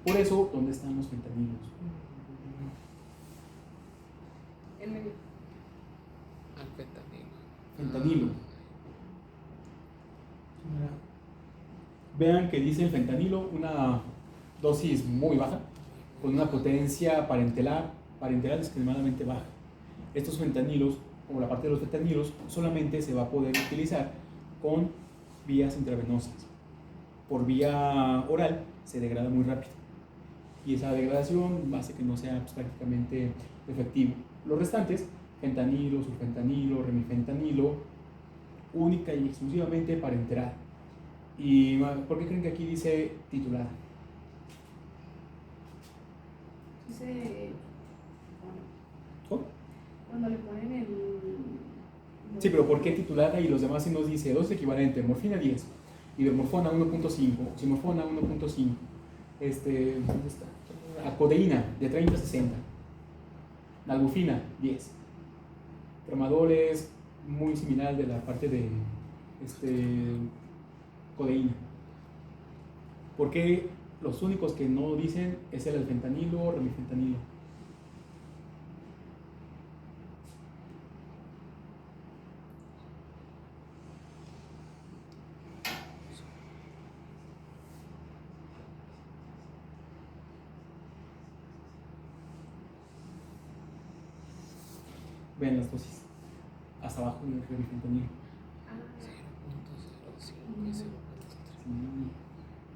Por eso, ¿dónde están los fentanilos? En medio. Fentanilo. Fentanilo. Vean que dice el fentanilo una dosis muy baja, con una potencia parenteral extremadamente baja. Estos fentanilos, como la parte de los fentanilos, solamente se va a poder utilizar con vías intravenosas. Por vía oral se degrada muy rápido y esa degradación hace que no sea pues, prácticamente efectivo. Los restantes, fentanilo, sulfentanilo, remifentanilo, única y exclusivamente parenteral. ¿Y por qué creen que aquí dice titulada? Dice. ¿Cómo? Cuando le ponen el. Sí, pero ¿por qué titulada? Y los demás sí nos dice dosis equivalente, morfina 10, hidromorfona 1.5, oximorfona 1.5, ¿dónde está? Acodeína de 30 a 60, nalbufina 10, tramadol es muy similar de la parte de codeína. ¿Por qué los únicos que no dicen es el fentanilo o remifentanilo? Vean las dosis. Hasta abajo del remifentanilo. Ah, 0.05 Sí.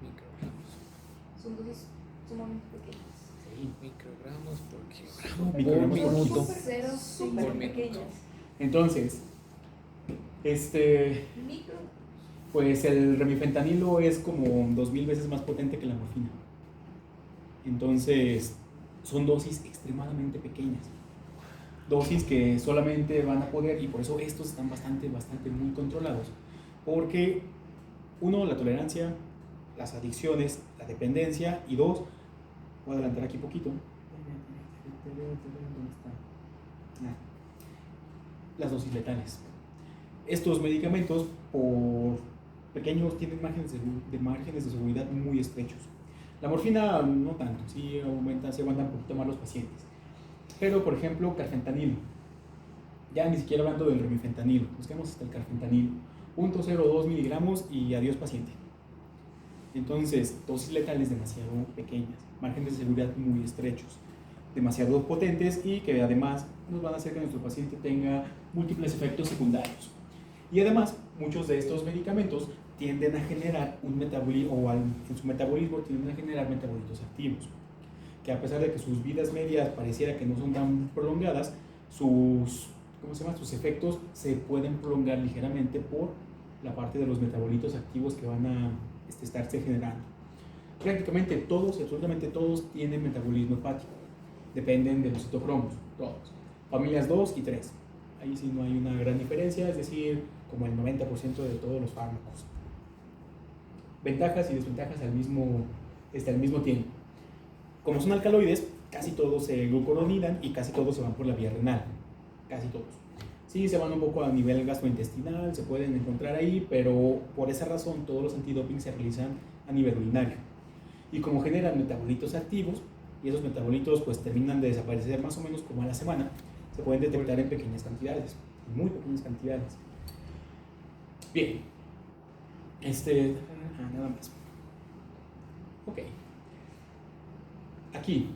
microgramos. son dosis sumamente pequeñas. Sí. Microgramos por kilogramo por Microgramos por minuto. minuto. Cero, súper Por minuto. pequeñas. Entonces, Micro. pues el remifentanilo es como 2000 veces más potente que la morfina. Entonces, son dosis extremadamente pequeñas. Dosis que solamente van a poder, y por eso estos están bastante muy controlados. Porque, uno, la tolerancia, las adicciones, la dependencia, y dos, voy a adelantar aquí poquito. ¿Dónde está? Las dosis letales. Estos medicamentos, por pequeños, tienen márgenes de seguridad muy estrechos. La morfina no tanto, sí aguantan un poquito más los pacientes. Pero, por ejemplo, carfentanilo. Ya ni siquiera hablando del remifentanilo, busquemos hasta el carfentanilo. 0.02 miligramos y adiós paciente. Entonces, dosis letales demasiado pequeñas, márgenes de seguridad muy estrechos, demasiado potentes y que además nos van a hacer que nuestro paciente tenga múltiples efectos secundarios. Y además, muchos de estos medicamentos tienden a generar un metabolismo, o en su metabolismo tienden a generar metabolitos activos, que a pesar de que sus vidas medias pareciera que no son tan prolongadas, sus efectos se pueden prolongar ligeramente por la parte de los metabolitos activos que van a estarse generando. Prácticamente todos, absolutamente todos, tienen metabolismo hepático. Dependen de los citocromos, todos. Familias 2 y 3. Ahí sí no hay una gran diferencia, es decir, como el 90% de todos los fármacos. Ventajas y desventajas al mismo tiempo. Como son alcaloides, casi todos se glucuronidan y casi todos se van por la vía renal. Casi todos. Sí, se van un poco a nivel gastrointestinal, se pueden encontrar ahí, pero por esa razón todos los antidoping se realizan a nivel urinario. Y como generan metabolitos activos, y esos metabolitos pues terminan de desaparecer más o menos como a la semana, se pueden detectar en pequeñas cantidades, en muy pequeñas cantidades. Bien. Nada más. Ok. Aquí,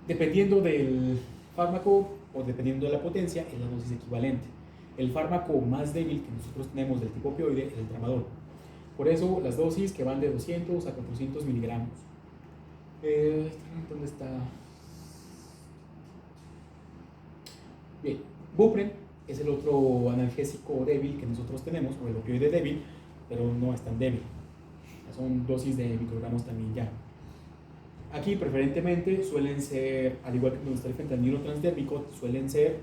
dependiendo del fármaco o dependiendo de la potencia, es la dosis equivalente. El fármaco más débil que nosotros tenemos del tipo opioide es el tramadol. Por eso las dosis que van de 200 a 400 miligramos. ¿Dónde está? Bien, Bupren es el otro analgésico débil que nosotros tenemos, o el opioide débil, pero no es tan débil. Son dosis de microgramos también ya. Aquí preferentemente suelen ser, al igual que cuando está el fentanilo transdérmico, suelen ser,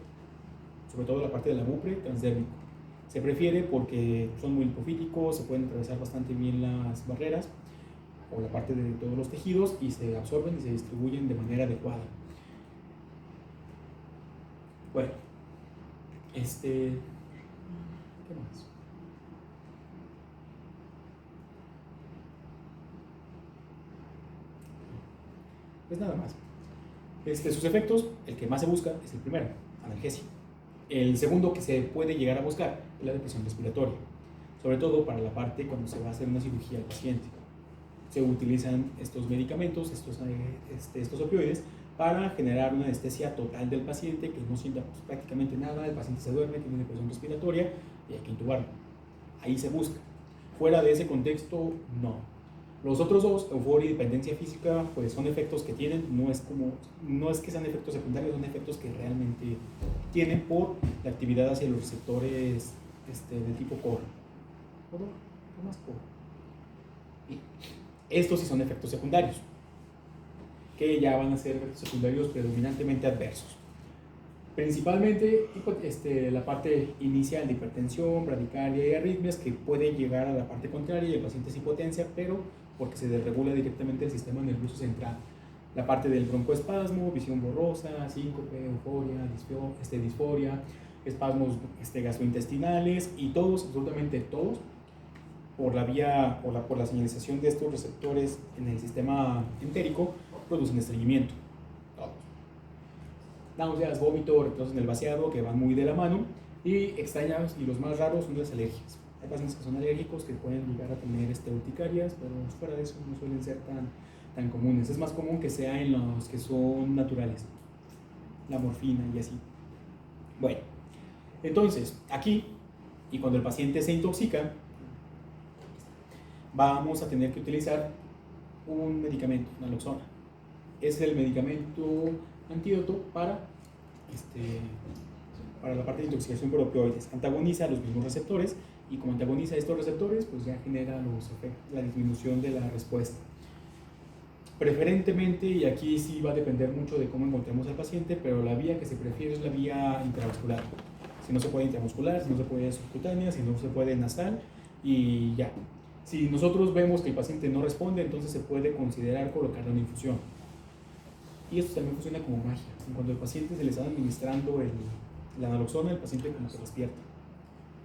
sobre todo la parte de la bupre, transdérmico. Se prefiere porque son muy lipofílicos, se pueden atravesar bastante bien las barreras o la parte de todos los tejidos y se absorben y se distribuyen de manera adecuada. Bueno, ¿qué más? Pues nada más. Sus efectos, el que más se busca es el primero, analgésico. El segundo que se puede llegar a buscar es la depresión respiratoria, sobre todo para la parte cuando se va a hacer una cirugía al paciente. Se utilizan estos medicamentos, estos opioides, para generar una anestesia total del paciente, que no sienta prácticamente nada, el paciente se duerme, tiene depresión respiratoria y hay que intubarlo. Ahí se busca. Fuera de ese contexto, no. Los otros dos, euforia y dependencia física, pues son efectos que tienen, no es que sean efectos secundarios, son efectos que realmente tienen por la actividad hacia los receptores del tipo core. ¿Qué más core? Estos sí son efectos secundarios, que ya van a ser efectos secundarios predominantemente adversos. Principalmente la parte inicial de hipertensión, bradicardia y arritmias, que puede llegar a la parte contraria y el paciente es hipotencia, pero porque se desregula directamente el sistema nervioso central. La parte del broncoespasmo, visión borrosa, síncope, euforia, disforia, espasmos gastrointestinales y todos, absolutamente todos, por la señalización de estos receptores en el sistema entérico, producen estreñimiento. Todos. Náuseas, vómito, retrasos en el vaciado, que van muy de la mano, y extraños y los más raros son las alergias. Hay pacientes que son alérgicos que pueden llegar a tener urticarias, pero fuera de eso no suelen ser tan comunes. Es más común que sea en los que son naturales, la morfina y así. Bueno, entonces aquí, y cuando el paciente se intoxica, vamos a tener que utilizar un medicamento, naloxona. Es el medicamento antídoto para la parte de intoxicación por opioides. Antagoniza los mismos receptores y como antagoniza estos receptores, pues ya genera la disminución de la respuesta. Preferentemente, y aquí sí va a depender mucho de cómo encontremos al paciente, pero la vía que se prefiere es la vía intravascular. Si no se puede intramuscular, si no se puede subcutánea, si no se puede nasal, y ya. Si nosotros vemos que el paciente no responde, entonces se puede considerar colocarle una infusión. Y esto también funciona como magia. Cuando el paciente se le está administrando la naloxona, el paciente como se despierta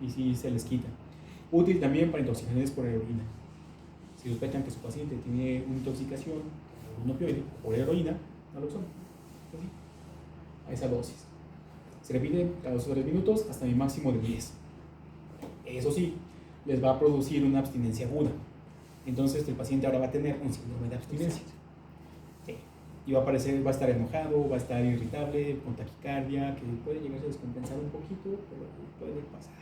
y sí se les quita. Útil también para intoxicaciones por heroína. Si sospechan que su paciente tiene una intoxicación por un opioide por heroína, naloxona, así, a esa dosis. Se repite cada 2 o 3 minutos hasta mi máximo de 10. Eso sí, les va a producir una abstinencia aguda. Entonces el paciente ahora va a tener un síndrome de abstinencia. Sí. Y va a estar enojado, va a estar irritable, con taquicardia, que puede llegarse a descompensar un poquito, pero puede pasar.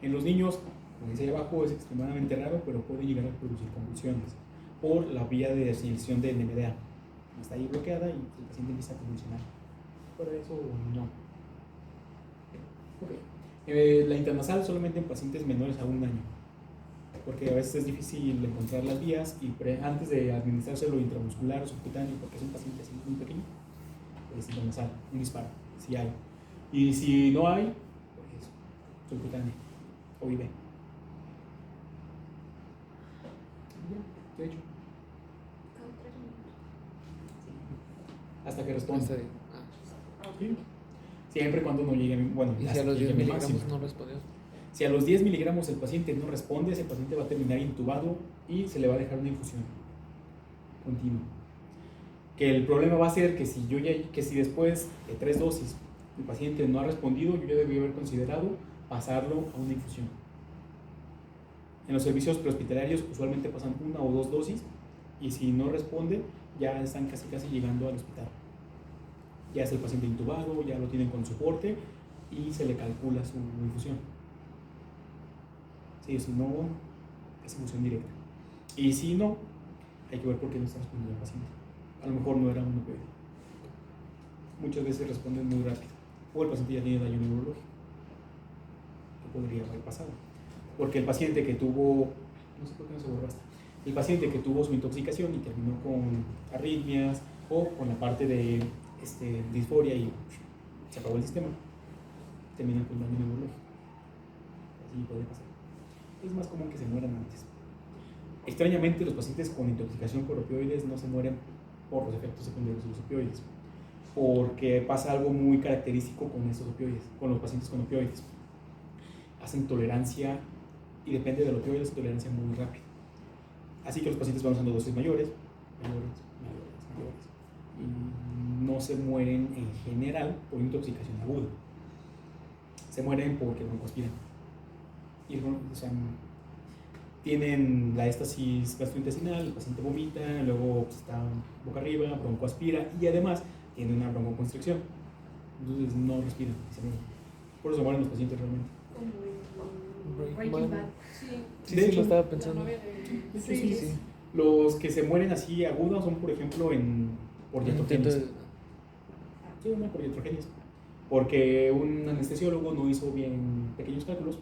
En los niños, como dice ahí abajo, es extremadamente raro, pero puede llegar a producir convulsiones por la vía de señalización de NMDA. Está ahí bloqueada y el paciente empieza a convulsionar. Por eso no. Okay. La intranasal solamente en pacientes menores a 1 año, porque a veces es difícil encontrar las vías y antes de administrárselo intramuscular o subcutáneo, porque es un paciente así muy pequeño, pues intranasal, un disparo, si hay. Y si no hay, pues subcutáneo o IV. De hecho. Hasta que responda. Sí. Siempre cuando no llegue, bueno, y si a los 10 miligramos máximo. no respondió. Si a los 10 miligramos el paciente no responde, ese paciente va a terminar intubado y se le va a dejar una infusión continua. Que el problema va a ser que si después de 3 dosis el paciente no ha respondido, yo ya debí haber considerado pasarlo a una infusión. En los servicios prehospitalarios usualmente pasan 1 o 2 dosis y si no responde ya están casi llegando al hospital. Ya es el paciente intubado, ya lo tienen con soporte y se le calcula su infusión. Sí, si no, es infusión directa. Y si no, hay que ver por qué no está respondiendo el paciente. A lo mejor no era un opioide. Muchas veces responden muy rápido. O el paciente ya tiene daño neurológico, que podría haber pasado. Porque el paciente que tuvo, no sé por qué no se borró hasta, El paciente que tuvo su intoxicación y terminó con arritmias o con la parte de disforia y se apagó el sistema, terminan con daño neurológico. Así puede pasar. Es más común que se mueran antes. Extrañamente, los pacientes con intoxicación por opioides no se mueren por los efectos secundarios de los opioides, porque pasa algo muy característico con estos opioides, con los pacientes con opioides. Hacen tolerancia, y depende del opioide, hacen tolerancia muy rápida. Así que los pacientes van usando dosis mayores, y no se mueren en general por intoxicación aguda. Se mueren porque broncoaspiran. Y tienen la éstasis gastrointestinal, el paciente vomita, luego está boca arriba, broncoaspira y además tiene una broncoconstricción. Entonces no respiran y se mueren. Por eso mueren los pacientes realmente. Como en Breaking Breaking Bad. Bad. Sí. Sí, De hecho, lo estaba La pensando. novia de... Sí. Sí. Los que se mueren así agudos son, por ejemplo, por iatrogenias. Sí, por iatrogenias. Porque un anestesiólogo no hizo bien pequeños cálculos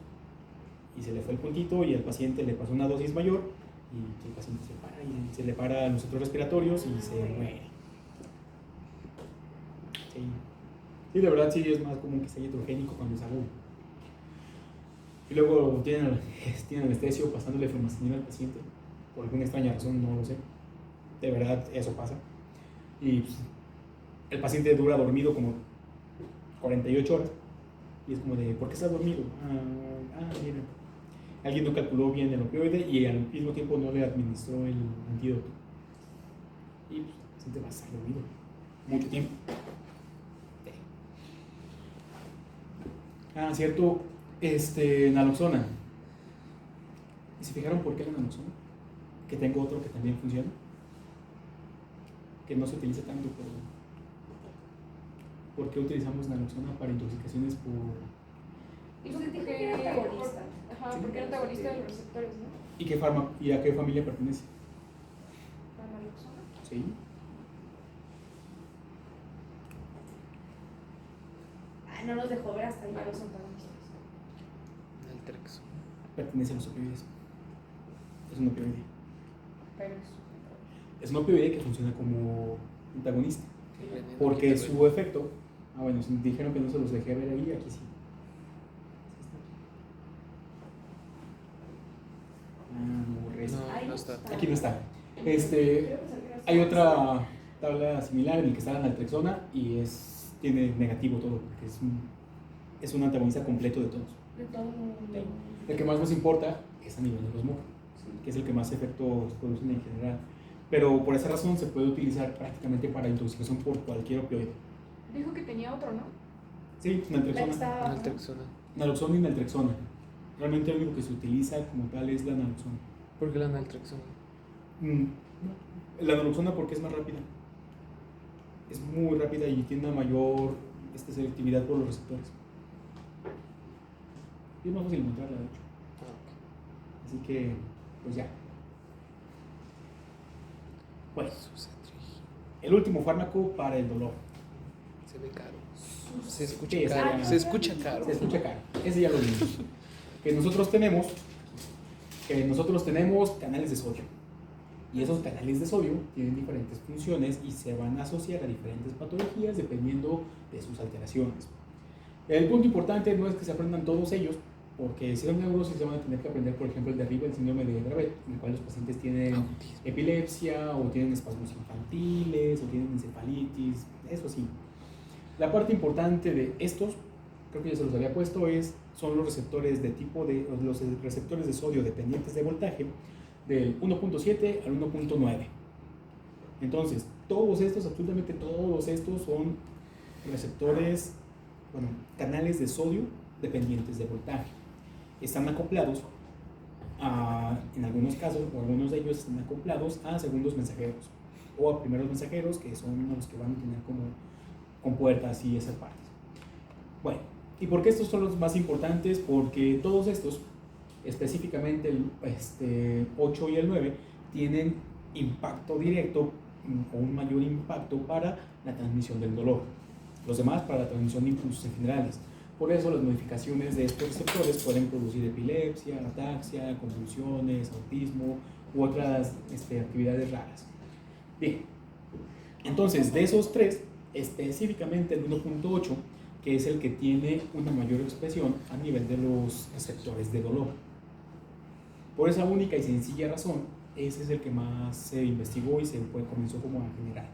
y se le fue el puntito y al paciente le pasó una dosis mayor y el paciente se para y se le para los centros respiratorios y se muere. Sí. Sí, de verdad sí es más común que sea iatrogénico cuando es agudo. Y luego tienen anestesio pasándole flumacenil al paciente. Por alguna extraña razón, no lo sé. De verdad, eso pasa. Y pues, el paciente dura dormido como 48 horas. Y es como de, ¿por qué estás dormido? Mira. Alguien no calculó bien el opioide y al mismo tiempo no le administró el antídoto. Y pues, el paciente va a estar dormido mucho tiempo. Cierto. Naloxona. ¿Y se fijaron por qué la naloxona? Que tengo otro que también funciona, que no se utiliza tanto, pero ¿por qué utilizamos naloxona para intoxicaciones por...? Dijo que Porque- tiene antagonista. Ajá, porque era antagonista de los receptores, ¿no? ¿Y a qué familia pertenece? La naloxona. Sí. No nos dejó ver hasta allá los antagonistas. Naltrexona. Pertenece a los opioides. Es un opioide. Pero Es un opioide que funciona como antagonista. Veneno, Porque quita su efecto... bueno, dijeron que no se los dejé ver ahí, aquí sí. No, resta. No, no está. Aquí no está. Quiero pensar que era Hay otra tabla similar en el que está la naltrexona y tiene negativo todo, porque es un antagonista completo de todos. de todo mundo. El que más nos importa es a nivel de los mocos, que es el que más efectos producen en general. Pero por esa razón se puede utilizar prácticamente para intoxicación por cualquier opioide. dijo que tenía otro, ¿no? Sí, La que naltrexona. está- Naltrexona. Naloxona y naltrexona. Realmente lo único que se utiliza como tal es la naloxona. ¿Por qué la naltrexona? La naloxona porque es más rápida. Es muy rápida y tiene una mayor selectividad por los receptores. Y es más fácil encontrarla, de hecho. Así que, pues ya. Bueno, Suzetrigina. el último fármaco para el dolor. Se ve caro. Se escucha Sí, caro. ya- Se escucha caro. Se escucha caro. Ese ya lo vimos. Que nosotros tenemos canales de sodio. Y esos canales de sodio tienen diferentes funciones y se van a asociar a diferentes patologías dependiendo de sus alteraciones. El punto importante no es que se aprendan todos ellos, porque si son neurosis se van a tener que aprender, por ejemplo, el de arriba, el síndrome de Dravet, en el cual los pacientes tienen Autismo. epilepsia o tienen espasmos infantiles o tienen encefalitis, eso sí. La parte importante de estos, creo que ya se los había puesto, son los receptores los receptores de sodio dependientes de voltaje del 1.7 al 1.9. Entonces, absolutamente todos estos son receptores, canales de sodio dependientes de voltaje. Están acoplados en algunos casos, o algunos de ellos están acoplados a segundos mensajeros o a primeros mensajeros, que son los que van a tener como compuertas y esas partes. Bueno, ¿y por qué estos son los más importantes? Porque todos estos, específicamente el 8 y el 9, tienen impacto directo o un mayor impacto para la transmisión del dolor. Los demás para la transmisión de impulsos en generales. Por eso las modificaciones de estos receptores pueden producir epilepsia, ataxia, convulsiones, autismo u otras actividades raras. Bien, entonces de esos tres, específicamente el 1.8, que es el que tiene una mayor expresión a nivel de los receptores de dolor. Por esa única y sencilla razón, ese es el que más se investigó y se comenzó como a generar.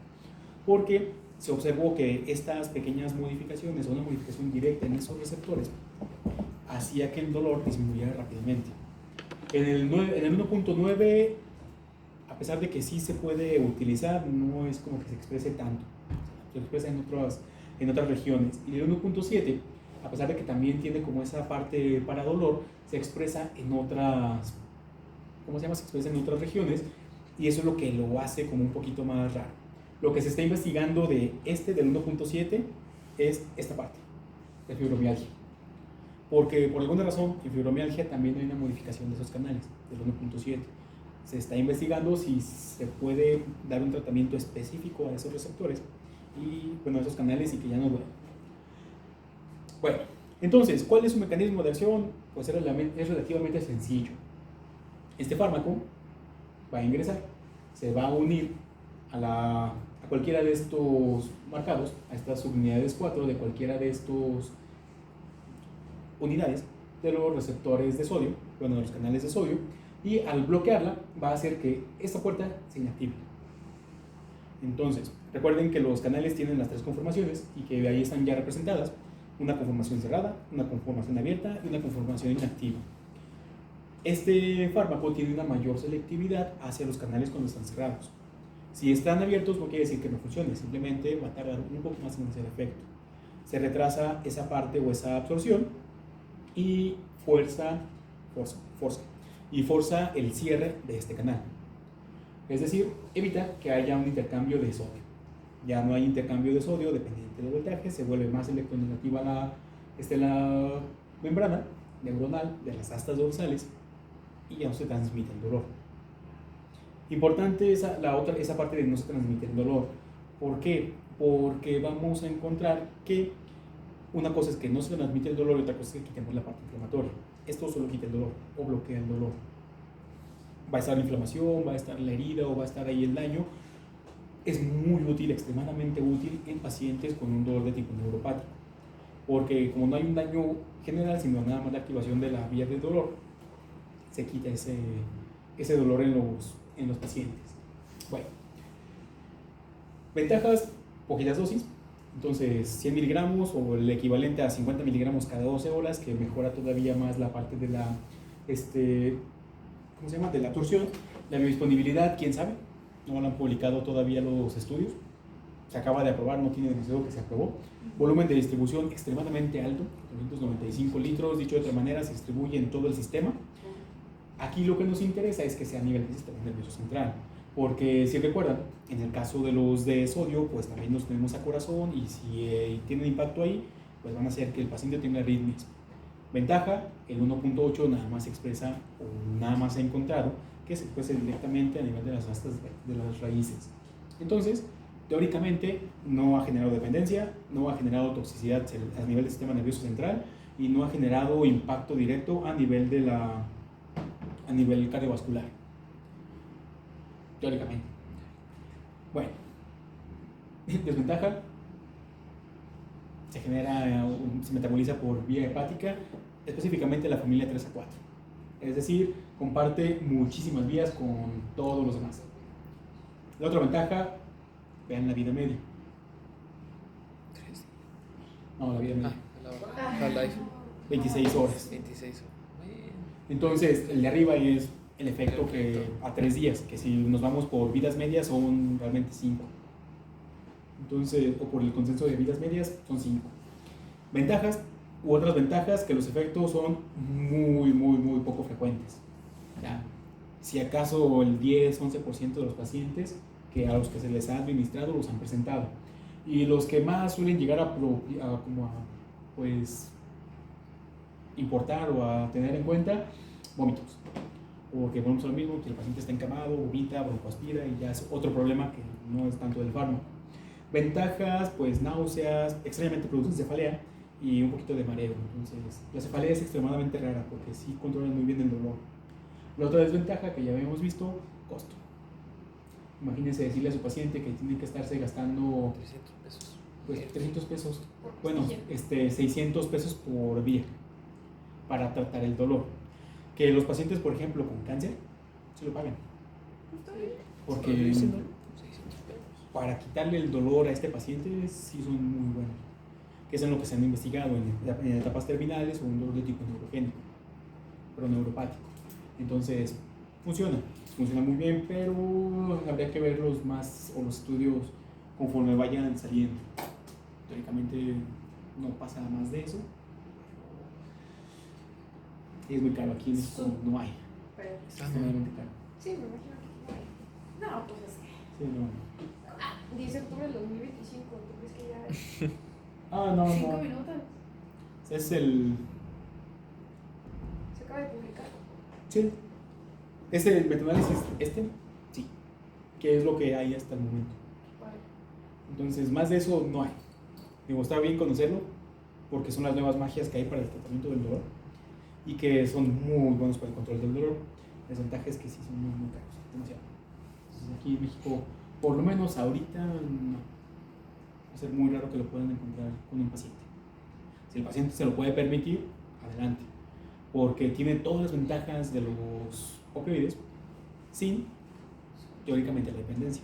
Porque se observó que estas pequeñas modificaciones o una modificación directa en esos receptores hacía que el dolor disminuyera rápidamente. En el 1.9, a pesar de que sí se puede utilizar, no es como que se exprese tanto. Se expresa en otras regiones. Y el 1.7, a pesar de que también tiene como esa parte para dolor, se expresa en otras, ¿cómo se llama? Se expresa en otras regiones, y eso es lo que lo hace como un poquito más raro. Lo que se está investigando del 1.7, es esta parte, de fibromialgia. Porque por alguna razón en fibromialgia también hay una modificación de esos canales, del 1.7. Se está investigando si se puede dar un tratamiento específico a esos receptores y, bueno, a esos canales, y que ya no duelen. Bueno, entonces, ¿cuál es su mecanismo de acción? Pues es relativamente sencillo. Este fármaco va a ingresar, se va a unir a cualquiera de estos marcados, a estas subunidades 4 de cualquiera de estos unidades de los receptores de sodio, bueno, de los canales de sodio, y al bloquearla va a hacer que esta puerta se inactive. Entonces, recuerden que los canales tienen las tres conformaciones y que ahí están ya representadas: una conformación cerrada, una conformación abierta y una conformación inactiva. Este fármaco tiene una mayor selectividad hacia los canales cuando están cerrados. Si están abiertos no quiere decir que no funcione, simplemente va a tardar un poco más en hacer efecto. Se retrasa esa parte o esa absorción y forza el cierre de este canal. Es decir, evita que haya un intercambio de sodio. Ya no hay intercambio de sodio dependiente del voltaje, se vuelve más electronegativa la membrana neuronal de las astas dorsales y ya no se transmite el dolor. Importante esa parte de no se transmite el dolor. ¿Por qué? Porque vamos a encontrar que una cosa es que no se transmite el dolor y otra cosa es que quitemos la parte inflamatoria. Esto solo quita el dolor o bloquea el dolor. Va a estar la inflamación, va a estar la herida o va a estar ahí el daño. Es muy útil, extremadamente útil en pacientes con un dolor de tipo neuropático, porque como no hay un daño general, sino nada más la activación de la vía del dolor, se quita ese dolor en los pacientes. Bueno, ventajas: poquitas dosis, entonces 100 miligramos o el equivalente a 50 miligramos cada 12 horas, que mejora todavía más la parte de la ¿cómo se llama? De la absorción. La biodisponibilidad, quién sabe, no lo han publicado todavía los estudios, se acaba de aprobar, no tiene demasiado que se aprobó. Volumen de distribución extremadamente alto, 295 litros, dicho de otra manera, se distribuye en todo el sistema. Aquí lo que nos interesa es que sea a nivel del sistema nervioso central, porque si recuerdan, en el caso de los de sodio, pues también nos tenemos a corazón, y si tienen impacto ahí, pues van a hacer que el paciente tenga arritmias. Ventaja: el 1.8 nada más se expresa, o nada más se ha encontrado que se expresa directamente a nivel de las astas de las raíces. Entonces, teóricamente no ha generado dependencia, no ha generado toxicidad a nivel del sistema nervioso central y no ha generado impacto directo a nivel cardiovascular. Teóricamente. Bueno, desventaja: se metaboliza por vía hepática, específicamente la familia 3 a 4. Es decir, comparte muchísimas vías con todos los demás. La otra ventaja: vean la vida media. No, la vida media. Half-life. 26 horas. 26 horas. Entonces, el de arriba es el efecto que a 3 días, que si nos vamos por vidas medias son realmente 5. Entonces, o por el consenso de vidas medias son 5. Ventajas u otras ventajas: que los efectos son muy poco frecuentes. Ya, si acaso el 10-11% de los pacientes que a los que se les ha administrado los han presentado, y los que más suelen llegar pues importar o a tener en cuenta: vómitos, porque volvemos a lo mismo, que el paciente está encamado, vomita, broncoaspira, y ya es otro problema que no es tanto del fármaco. Ventajas: pues náuseas, extrañamente produce cefalea y un poquito de mareo. Entonces, la cefalea es extremadamente rara porque sí controlan muy bien el dolor. La otra desventaja que ya habíamos visto, costo. Imagínense decirle a su paciente que tiene que estarse gastando 300 pesos. pues 300 pesos, Por bueno, pastilla. 600 pesos por día para tratar el dolor. Que los pacientes, por ejemplo, con cáncer, se lo pagan. Porque 600 pesos. para quitarle el dolor a este paciente sí son muy buenos. Que es en lo que se han investigado en etapas terminales o un dolor de tipo neurogénico, pero neuropático. Entonces, funciona muy bien, pero habría que ver los más o los estudios conforme vayan saliendo. Teóricamente no pasa más de eso. Es muy caro, aquí en México no hay. Pero, Es extremadamente caro. Sí, me imagino que no, pues es que. Sí, no. dice octubre del 2025, ¿tú crees que ya Ah, no, 5 no. minutos. Es el. se acaba de publicar? Sí. ¿Es el metanálisis este? Sí. Que es lo que hay hasta el momento. Vale. Entonces, más de eso no hay. Me gusta bien conocerlo porque son las nuevas magias que hay para el tratamiento del dolor y que son muy buenos para el control del dolor. La desventaja es que sí son muy caros, demasiado. Entonces, aquí en México, por lo menos ahorita, no. Va a ser muy raro que lo puedan encontrar con un paciente. Si el paciente se lo puede permitir, adelante. Porque tiene todas las ventajas de los opioides sin, teóricamente, la dependencia.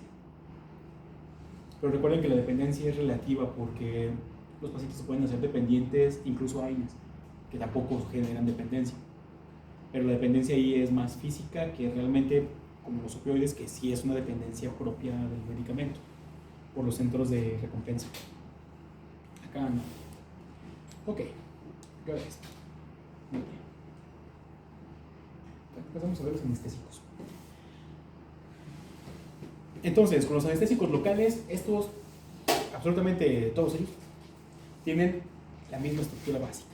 Pero recuerden que la dependencia es relativa porque los pacientes se pueden hacer dependientes incluso a AINES, que tampoco generan dependencia. Pero la dependencia ahí es más física que realmente como los opioides, que sí es una dependencia propia del medicamento por los centros de recompensa. Acá no. Ok, gracias. Muy bien. Pasamos a ver los anestésicos. Entonces, con los anestésicos locales, estos, absolutamente todos ellos, tienen la misma estructura básica.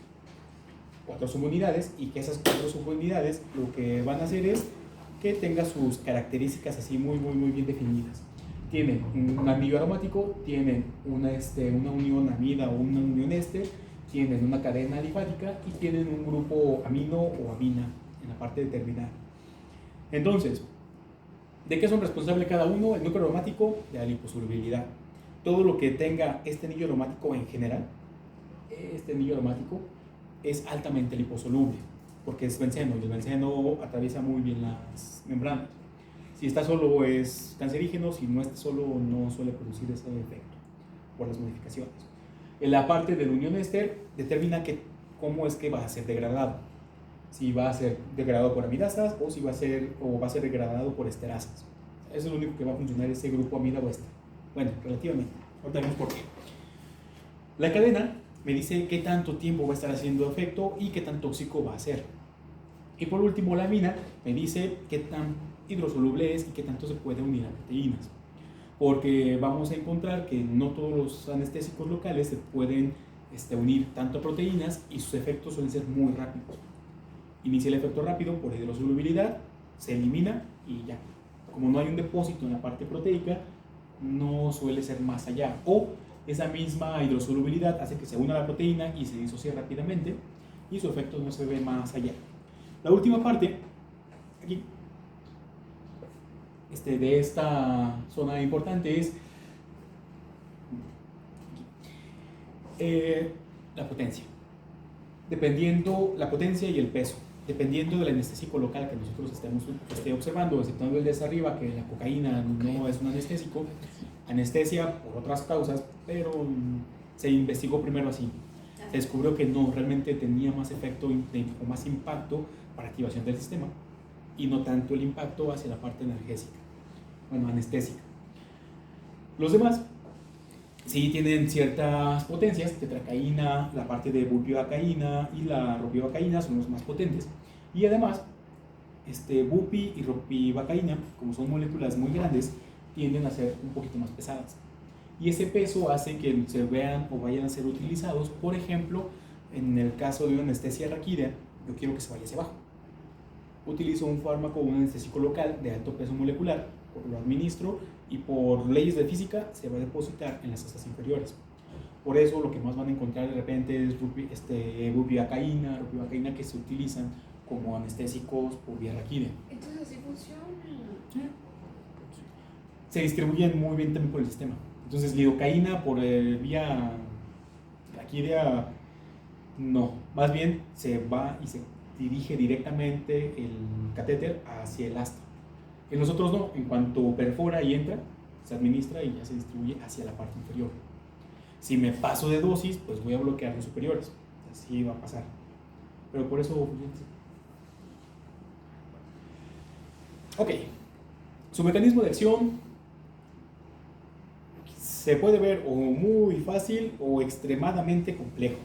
4 subunidades, y que esas 4 subunidades lo que van a hacer es que tenga sus características así muy bien definidas. Tienen un amido aromático, tienen una unión amida o una unión éster, tienen una cadena alifática y tienen un grupo amino o amina en la parte terminal. Entonces, ¿de qué son responsables cada uno? El núcleo aromático, de la liposolubilidad. Todo lo que tenga este anillo aromático en general, este anillo aromático es altamente liposoluble, porque es benceno y el benceno atraviesa muy bien las membranas. Si está solo es cancerígeno, si no está solo no suele producir ese efecto por las modificaciones. En la parte de la unión éster determina cómo es que va a ser degradado. Si va a ser degradado por amidasas o si va a ser degradado por esterasas. Eso es lo único que va a funcionar ese grupo amida o éster. Bueno, relativamente. Ahorita vemos por qué. La cadena me dice qué tanto tiempo va a estar haciendo efecto y qué tan tóxico va a ser. Y por último, la amina me dice qué tan hidrosoluble es y qué tanto se puede unir a proteínas. Porque vamos a encontrar que no todos los anestésicos locales se pueden unir tanto a proteínas y sus efectos suelen ser muy rápidos. Inicia el efecto rápido por hidrosolubilidad, se elimina y ya. Como no hay un depósito en la parte proteica, no suele ser más allá. O esa misma hidrosolubilidad hace que se una a la proteína y se disocie rápidamente y su efecto no se ve más allá. La última parte, aquí, de esta zona importante es la potencia. Dependiendo la potencia y el peso, dependiendo del anestésico local que nosotros estemos observando, exceptuando el de arriba, que la cocaína no es un anestésico, anestesia por otras causas, pero se investigó primero así. Se descubrió que no, realmente tenía más efecto o más impacto para activación del sistema y no tanto el impacto hacia la parte analgésica, bueno, anestésica. Los demás sí tienen ciertas potencias, tetracaína, la parte de bupivacaína y la ropivacaína son los más potentes. Y además, bupi y ropivacaína, como son moléculas muy grandes, tienden a ser un poquito más pesadas. Y ese peso hace que se vean o vayan a ser utilizados, por ejemplo, en el caso de una anestesia raquídea, yo quiero que se vaya hacia abajo. Utilizo un fármaco o un anestésico local de alto peso molecular, lo administro y por leyes de física se va a depositar en las asas inferiores. Por eso lo que más van a encontrar de repente es bupivacaína, ropivacaína, que se utilizan como anestésicos por vía raquídea. Entonces así funciona. Se distribuyen muy bien también por el sistema. Entonces, lidocaína por vía raquídea, no. Más bien se va y se dirige directamente el catéter hacia el asta. En los otros no, en cuanto perfora y entra, se administra y ya se distribuye hacia la parte inferior. Si me paso de dosis, pues voy a bloquear los superiores. Así va a pasar. Pero por eso funciona así. Ok. Su mecanismo de acción se puede ver o muy fácil o extremadamente complejo.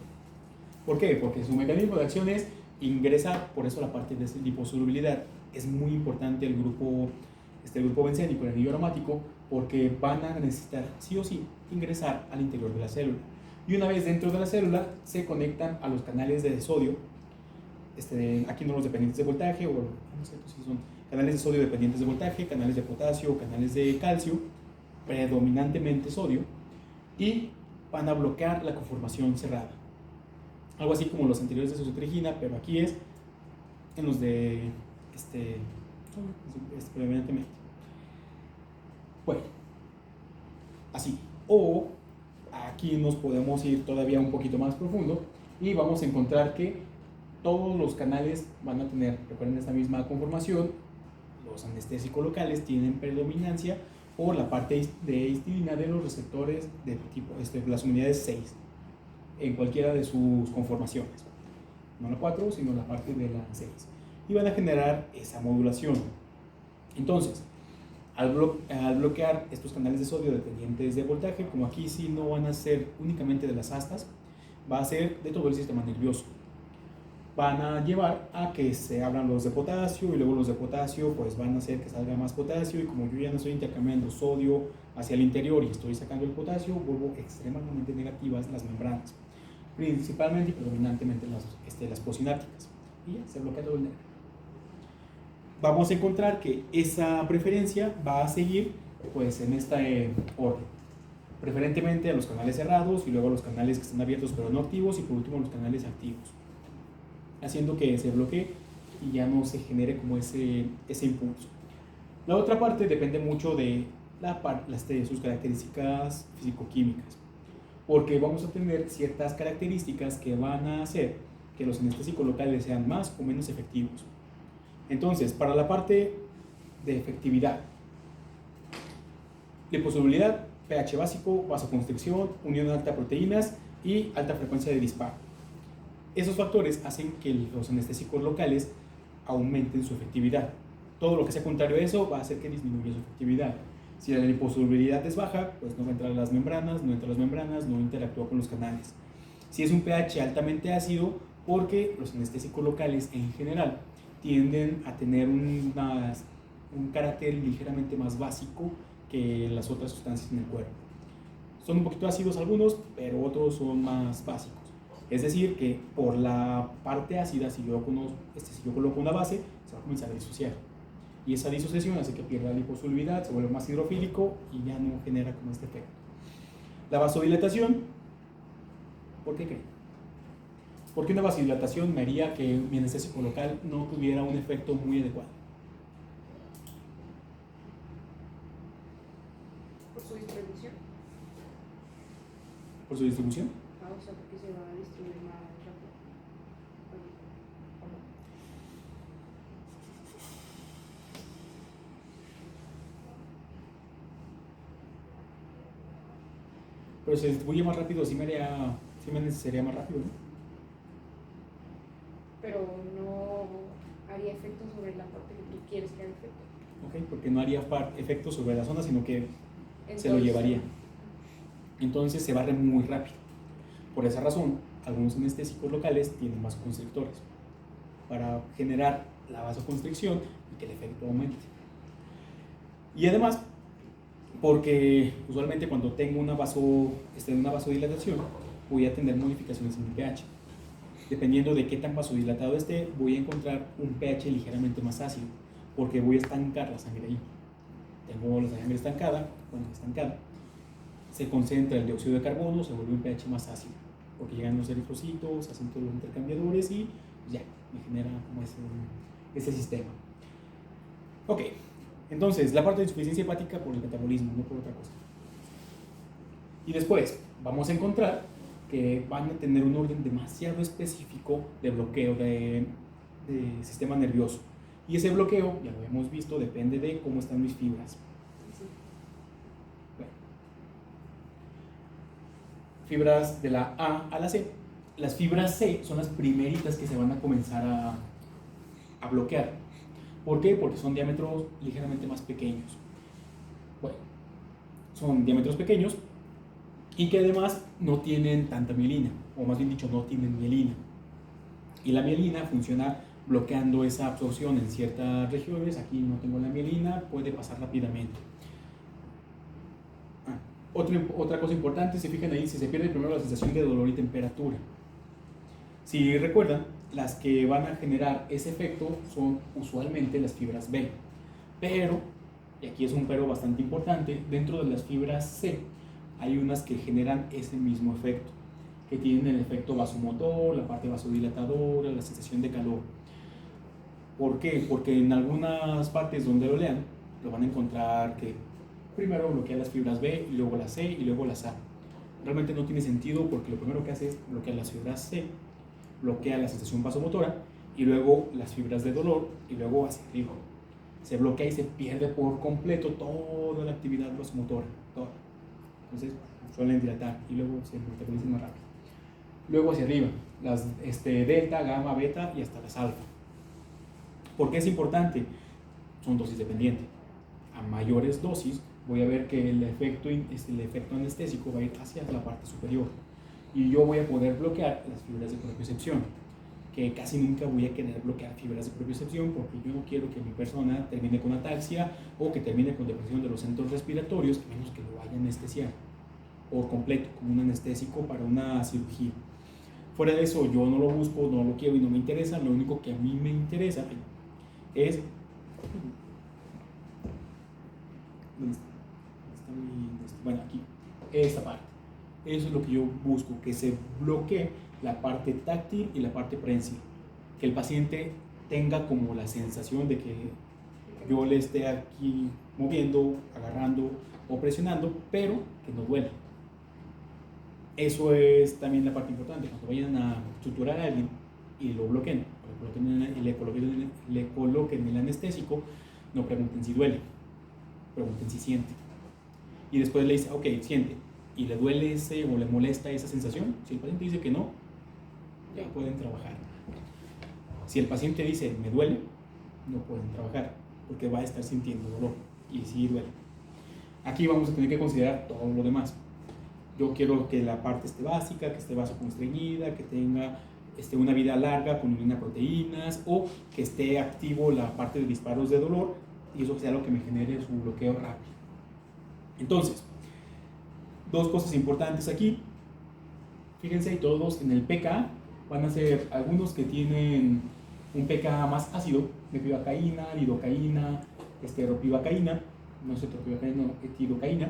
¿Por qué? Porque su mecanismo de acción es ingresar, por eso la parte de liposolubilidad. Es muy importante el grupo bencénico, el anillo aromático, porque van a necesitar sí o sí ingresar al interior de la célula. Y una vez dentro de la célula se conectan a los canales de sodio, aquí no los dependientes de voltaje, o no sé si son canales de sodio dependientes de voltaje, canales de potasio, canales de calcio, predominantemente sodio, y van a bloquear la conformación cerrada. Algo así como los anteriores de suzetrigina, pero aquí es en los de predominantemente. Bueno, así. O aquí nos podemos ir todavía un poquito más profundo y vamos a encontrar que todos los canales van a tener, recuerden, esta misma conformación. Los anestésicos locales tienen predominancia por la parte de histidina de los receptores de tipo, las unidades 6, en cualquiera de sus conformaciones. No la 4, sino la parte de la 6. Y van a generar esa modulación. Entonces, al bloquear estos canales de sodio dependientes de voltaje, como aquí sí no van a ser únicamente de las astas, va a ser de todo el sistema nervioso. Van a llevar a que se abran los de potasio y luego los de potasio pues van a hacer que salga más potasio, y como yo ya no estoy intercambiando sodio hacia el interior y estoy sacando el potasio, vuelvo extremadamente negativas las membranas, principalmente y predominantemente las posinápticas, y ya se bloquea todo el nervio. Vamos a encontrar que esa preferencia va a seguir pues en esta orden, preferentemente a los canales cerrados y luego a los canales que están abiertos pero no activos, y por último a los canales activos, haciendo que se bloquee y ya no se genere como ese impulso. La otra parte depende mucho de sus características físico-químicas, porque vamos a tener ciertas características que van a hacer que los anestésicos locales sean más o menos efectivos. Entonces, para la parte de efectividad, liposolubilidad, pH básico, vasoconstricción, unión de alta proteínas y alta frecuencia de disparo. Esos factores hacen que los anestésicos locales aumenten su efectividad. Todo lo que sea contrario a eso va a hacer que disminuya su efectividad. Si la liposolubilidad es baja, pues no va a entrar a las membranas, no entra a las membranas, no interactúa con los canales. Si es un pH altamente ácido, porque los anestésicos locales en general tienden a tener un carácter ligeramente más básico que las otras sustancias en el cuerpo. Son un poquito ácidos algunos, pero otros son más básicos. Es decir, que por la parte ácida, si yo coloco una base, se va a comenzar a disociar. Y esa disociación hace que pierda liposolubilidad, se vuelve más hidrofílico y ya no genera como este efecto. La vasodilatación, ¿por qué creen? Porque una vasodilatación me haría que mi anestésico local no tuviera un efecto muy adecuado. Por su distribución. ¿Por su distribución? O sea, porque se va a distribuir más rápido. Pero se distribuye más rápido, sí me sería más rápido, ¿no? Pero no haría efecto sobre la parte que tú quieres que haga efecto. Ok, porque no haría efecto sobre la zona, sino que Entonces, se lo llevaría. Entonces se barre muy rápido. Por esa razón, algunos anestésicos locales tienen vasoconstrictores para generar la vasoconstricción y que el efecto aumente. Y además, porque usualmente cuando tengo una vasodilatación, voy a tener modificaciones en mi pH. Dependiendo de qué tan vasodilatado esté, voy a encontrar un pH ligeramente más ácido, porque voy a estancar la sangre ahí. Tengo la sangre estancada, se concentra el dióxido de carbono, se vuelve un pH más ácido, porque llegan los eritrocitos, hacen todos los intercambiadores y ya, me genera como ese sistema. Ok, entonces la parte de insuficiencia hepática por el metabolismo, no por otra cosa. Y después vamos a encontrar que van a tener un orden demasiado específico de bloqueo de sistema nervioso. Y ese bloqueo, ya lo hemos visto, depende de cómo están mis fibras. Bueno. Fibras de la A a la C. Las fibras C son las primeritas que se van a comenzar a bloquear. ¿Por qué? Porque son diámetros ligeramente más pequeños. Bueno, son diámetros pequeños y que además no tienen tanta mielina, o más bien dicho, no tienen mielina. Y la mielina funciona bloqueando esa absorción en ciertas regiones. Aquí no tengo la mielina, puede pasar rápidamente. Otra cosa importante, se fijan ahí, si se pierde primero la sensación de dolor y temperatura. Si recuerdan, las que van a generar ese efecto son usualmente las fibras B. Pero, y aquí es un pero bastante importante, dentro de las fibras C hay unas que generan ese mismo efecto, que tienen el efecto vasomotor, la parte vasodilatadora, la sensación de calor. ¿Por qué? Porque en algunas partes donde lo lean, lo van a encontrar que primero bloquea las fibras B, y luego las C, y luego las A. Realmente no tiene sentido porque lo primero que hace es bloquear las fibras C, bloquea la sensación vasomotora, y luego las fibras de dolor, y luego hacia arriba. Se bloquea y se pierde por completo toda la actividad vasomotora, toda. Entonces suelen dilatar y luego se metabolizan más rápido. Luego hacia arriba, las delta, gamma, beta y hasta las alfa. ¿Por qué es importante? Son dosis dependientes. A mayores dosis voy a ver que el efecto anestésico va a ir hacia la parte superior y yo voy a poder bloquear las fibras de propiocepción, que casi nunca voy a querer bloquear fibras de propiocepción porque yo no quiero que mi persona termine con ataxia o que termine con depresión de los centros respiratorios, a menos que lo vaya a anestesiar por completo, como un anestésico para una cirugía. Fuera de eso, yo no lo busco, no lo quiero y no me interesa. Lo único que a mí me interesa es... Bueno, aquí, esta parte. Eso es lo que yo busco, que se bloquee la parte táctil y la parte prensil. Que el paciente tenga como la sensación de que yo le esté aquí moviendo, agarrando o presionando, pero que no duela. Eso es también la parte importante. Cuando vayan a suturar a alguien y lo bloqueen, le coloquen el anestésico, no pregunten si duele, pregunten si siente. Y después le dice, ok, siente, y le duele o le molesta esa sensación. Si el paciente dice que no, ya pueden trabajar. Si el paciente dice, me duele, no pueden trabajar, porque va a estar sintiendo dolor, y sí duele. Aquí vamos a tener que considerar todo lo demás. Yo quiero que la parte esté básica, que esté vasoconstreñida, que tenga una vida larga con proteínas, o que esté activo la parte de disparos de dolor, y eso sea lo que me genere su bloqueo rápido. Entonces, dos cosas importantes aquí. Fíjense, todos en el pKa van a ser algunos que tienen un pKa más ácido, mepivacaína, lidocaína, ropivacaína, no sé, tropivacaína, no, etidocaína,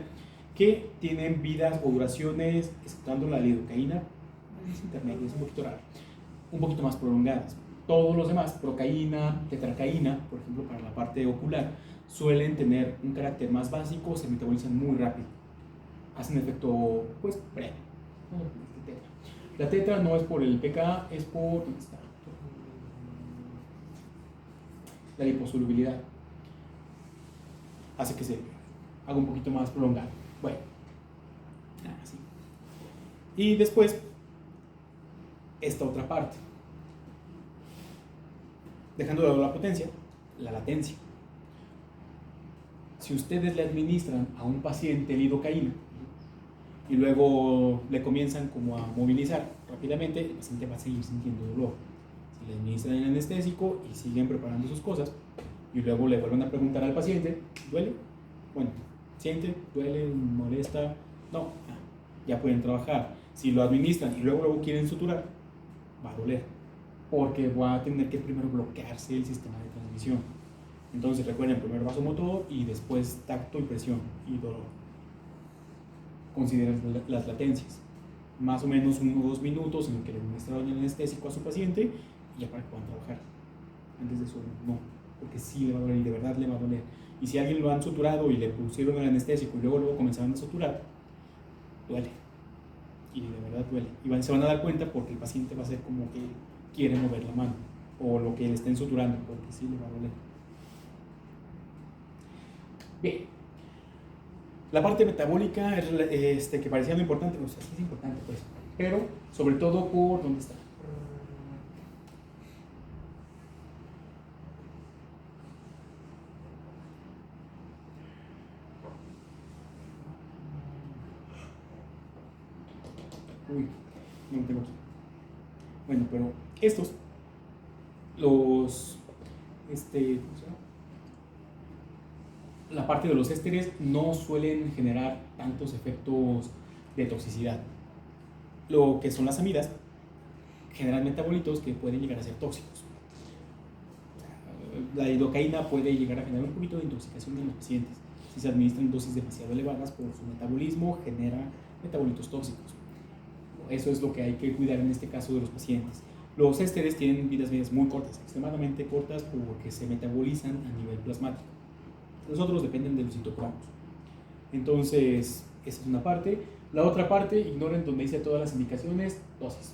que tienen vidas o duraciones, exceptuando la lidocaína, es intermedia, es un poquito raro, un poquito más prolongadas. Todos los demás, procaína, tetracaína, por ejemplo, para la parte ocular, suelen tener un carácter más básico, se metabolizan muy rápido, hacen efecto, pues, breve. La tetra no es por el pKa, es por, ¿dónde está? La liposolubilidad. Hace que se haga un poquito más prolongado. Bueno, así. Y después, esta otra parte. Dejando de lado la potencia, la latencia. Si ustedes le administran a un paciente lidocaína y luego le comienzan como a movilizar rápidamente, el paciente va a seguir sintiendo dolor. Si le administran el anestésico y siguen preparando sus cosas y luego le vuelven a preguntar al paciente, ¿duele? Bueno, ¿siente? ¿Duele? ¿Molesta? No, ya pueden trabajar. Si lo administran y luego quieren suturar, va a doler, porque va a tener que primero bloquearse el sistema de transmisión. Entonces recuerden, primero vasomotor y después tacto y presión y dolor. Consideren las latencias, más o menos 1 o 2 minutos en el que le administraron el anestésico a su paciente y ya para que puedan trabajar. Antes de eso, no, porque sí le va a doler y de verdad le va a doler. Y si a alguien lo han suturado y le pusieron el anestésico y luego comenzaron a suturar, duele. Y de verdad duele. Y se van a dar cuenta porque el paciente va a hacer como que quiere mover la mano o lo que le estén suturando, porque sí le va a doler. Bien. La parte metabólica es que parecía no importante, o sea, sí es importante, pues, pero sobre todo por dónde está. Uy, no lo tengo aquí. Bueno, pero estos, ¿cómo se llama? La parte de los ésteres no suelen generar tantos efectos de toxicidad. Lo que son las amidas generan metabolitos que pueden llegar a ser tóxicos. La lidocaína puede llegar a generar un poquito de intoxicación en los pacientes. Si se administran dosis demasiado elevadas por su metabolismo, genera metabolitos tóxicos. Eso es lo que hay que cuidar en este caso de los pacientes. Los ésteres tienen vidas medias muy cortas, extremadamente cortas porque se metabolizan a nivel plasmático. Los otros dependen de los citocromos. Entonces, esa es una parte. La otra parte, ignoren donde dice todas las indicaciones, dosis.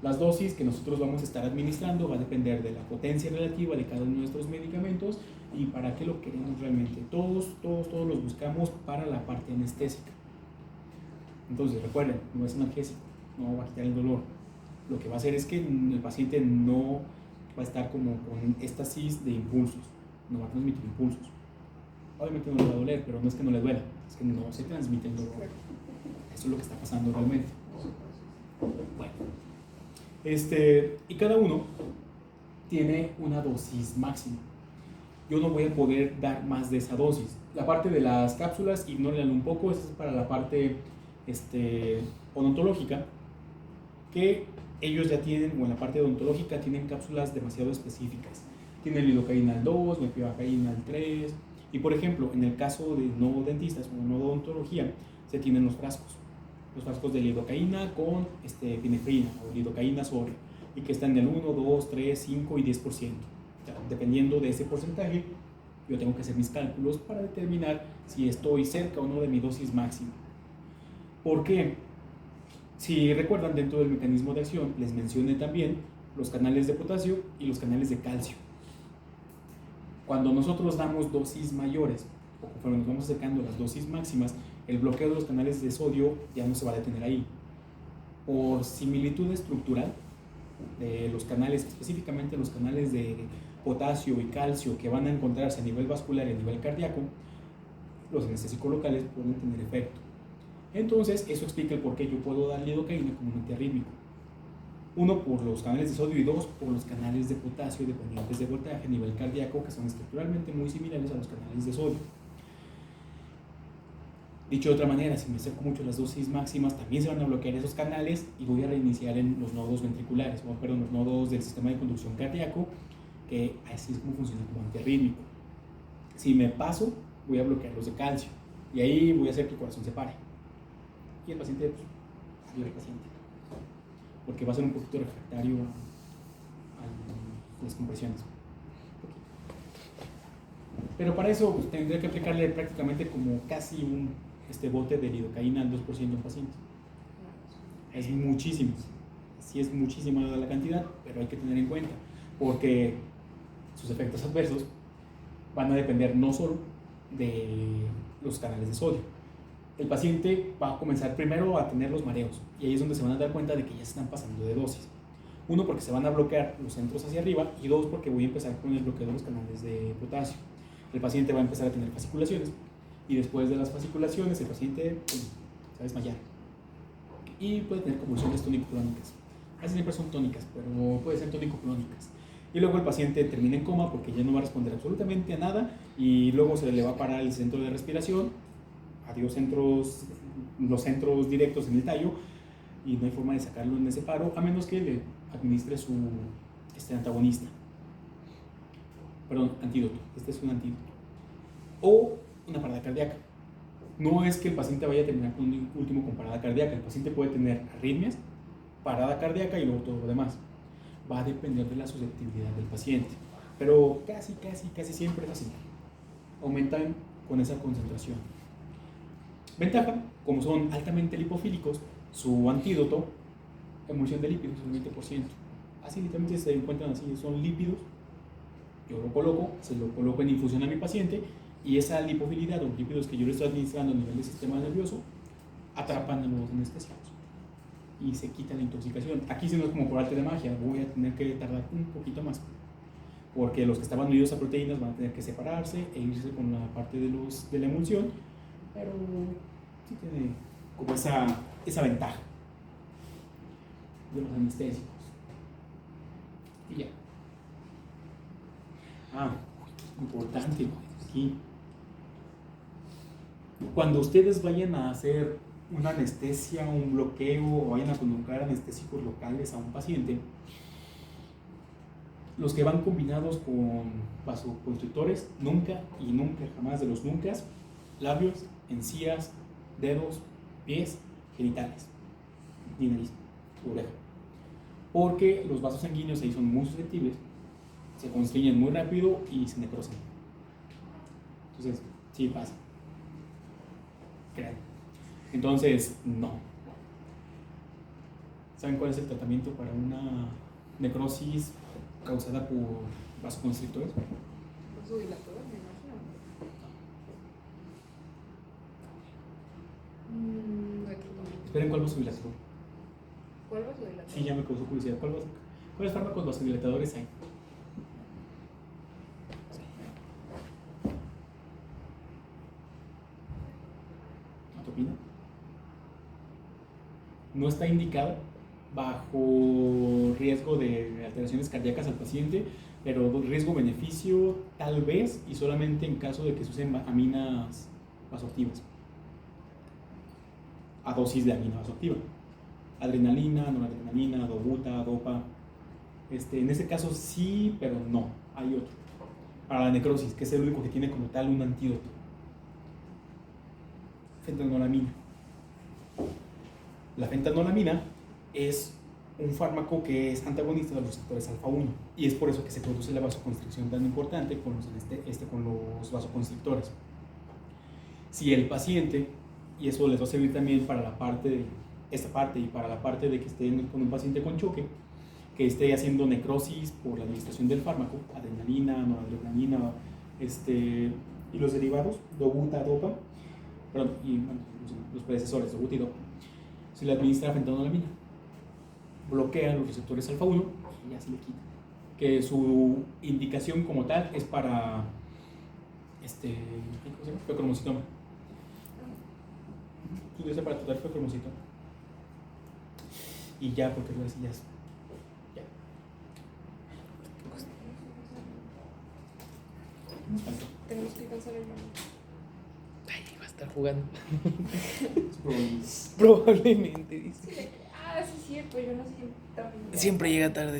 Las dosis que nosotros vamos a estar administrando va a depender de la potencia relativa de cada uno de nuestros medicamentos y para qué lo queremos realmente. Todos los buscamos para la parte anestésica. Entonces, recuerden, no es analgésico, no va a quitar el dolor. Lo que va a hacer es que el paciente no va a estar como con éxtasis de impulsos, no va a transmitir impulsos. Obviamente no le va a doler, pero no es que no le duela, es que no se transmite el dolor. Eso es lo que está pasando realmente. Bueno, y cada uno tiene una dosis máxima. Yo no voy a poder dar más de esa dosis. La parte de las cápsulas, ignórenla un poco, esa es para la parte odontológica, que ellos ya tienen, o en la parte odontológica, tienen cápsulas demasiado específicas. Tienen lidocaína al 2, mepivacaína al 3, y por ejemplo, en el caso de no dentistas o no odontología, se tienen los frascos de lidocaína con epinefrina o lidocaína sobre, y que están en el 1, 2, 3, 5 y 10%. O sea, dependiendo de ese porcentaje, yo tengo que hacer mis cálculos para determinar si estoy cerca o no de mi dosis máxima. ¿Por qué? Si recuerdan, dentro del mecanismo de acción les mencioné también los canales de potasio y los canales de calcio. Cuando nosotros damos dosis mayores o conforme nos vamos acercando a las dosis máximas, el bloqueo de los canales de sodio ya no se va a detener ahí. Por similitud estructural de los canales, específicamente los canales de potasio y calcio que van a encontrarse a nivel vascular y a nivel cardíaco, los anestésicos locales pueden tener efecto. Entonces, eso explica el por qué yo puedo dar lidocaína como un antiarrítmico. Uno, por los canales de sodio, y dos, por los canales de potasio dependientes de voltaje a nivel cardíaco, que son estructuralmente muy similares a los canales de sodio. Dicho de otra manera, si me acerco mucho a las dosis máximas, también se van a bloquear esos canales y voy a reiniciar en los nodos ventriculares, los nodos del sistema de conducción cardíaco, que así es como funciona como antiarrítmico. Si me paso, voy a bloquear los de calcio y ahí voy a hacer que el corazón se pare. Y el paciente, pues, adiós al paciente, porque va a ser un poquito refractario a las compresiones. Pero para eso pues, tendría que aplicarle prácticamente como casi un bote de lidocaína al 2% a un paciente. Es muchísimo, sí es muchísima la cantidad, pero hay que tener en cuenta, porque sus efectos adversos van a depender no solo de los canales de sodio. El paciente va a comenzar primero a tener los mareos y ahí es donde se van a dar cuenta de que ya se están pasando de dosis. Uno, porque se van a bloquear los centros hacia arriba, y dos, porque voy a empezar con el bloqueo de los canales de potasio. El paciente va a empezar a tener fasciculaciones y después de las fasciculaciones el paciente se va a desmayar y puede tener convulsiones tónico-clónicas. Casi siempre son tónicas, pero puede ser tónico-clónicas. Y luego el paciente termina en coma porque ya no va a responder absolutamente a nada y luego se le va a parar el centro de respiración. Adiós los centros directos en el tallo y no hay forma de sacarlo en ese paro a menos que le administre su antagonista. Perdón, antídoto. Este es un antídoto. O una parada cardíaca. No es que el paciente vaya a terminar con un último con parada cardíaca. El paciente puede tener arritmias, parada cardíaca y luego todo lo demás. va a depender de la susceptibilidad del paciente. Pero casi siempre es así. Aumentan con esa concentración. Ventaja, como son altamente lipofílicos, su antídoto, emulsión de lípidos, el 20%. Así literalmente se encuentran así, son lípidos. Yo lo coloco, se lo coloco en infusión a mi paciente y esa lipofilidad o lípidos que yo le estoy administrando a nivel del sistema nervioso atrapan a los anestésicos y se quita la intoxicación. Aquí sí no es como por arte de magia, voy a tener que tardar un poquito más porque los que estaban unidos a proteínas van a tener que separarse e irse con la parte de la emulsión, pero sí tiene como esa ventaja de los anestésicos. Y ya. Importante aquí. Cuando ustedes vayan a hacer una anestesia, un bloqueo o vayan a colocar anestésicos locales a un paciente, los que van combinados con vasoconstrictores, nunca y nunca, jamás de los nunca, labios, encías, dedos, pies, genitales, ni nariz, oreja. Porque los vasos sanguíneos ahí son muy susceptibles, se constriñen muy rápido y se necrosan. Entonces, sí pasa. Crean. Entonces, no. ¿Saben cuál es el tratamiento para una necrosis causada por vasoconstrictores? Vasodilatador, me imagino. Esperen, ¿cuál vasodilatador? ¿Cuál vasodilatador? Sí, ya me causó curiosidad. ¿Cuáles fármacos vasodilatadores hay? ¿Atopina? No está indicado bajo riesgo de alteraciones cardíacas al paciente, pero riesgo-beneficio tal vez y solamente en caso de que se usen aminas vasoactivas, a dosis de amina vasoactiva. Adrenalina, noradrenalina, dobuta, dopa. En ese caso sí, pero no, hay otro. Para la necrosis, que es el único que tiene como tal un antídoto. Fentanolamina. La fentanolamina es un fármaco que es antagonista de los receptores alfa-1 y es por eso que se produce la vasoconstricción tan importante con los vasoconstrictores. Si el paciente, y eso les va a servir también para la parte de esta parte y para la parte de que estén con un paciente con choque, que esté haciendo necrosis por la administración del fármaco, adrenalina, noradrenalina, y los derivados, dobuta, dopa, perdón, y bueno, los predecesores, dobuta y dopa, se le administra fentanolamina, bloquea los receptores alfa-1 y ya se le quita. Que su indicación como tal es para ¿cómo se llama? Feocromocitoma. Utiliza para tratar feocromocitoma. Y ya, porque luego ya es. Ya. Nos falta. Tenemos que alcanzar el baño. Ay, va a estar jugando. Es probable. Probablemente, dice. Sí, sí, es cierto, yo no siempre. Siempre llega tarde.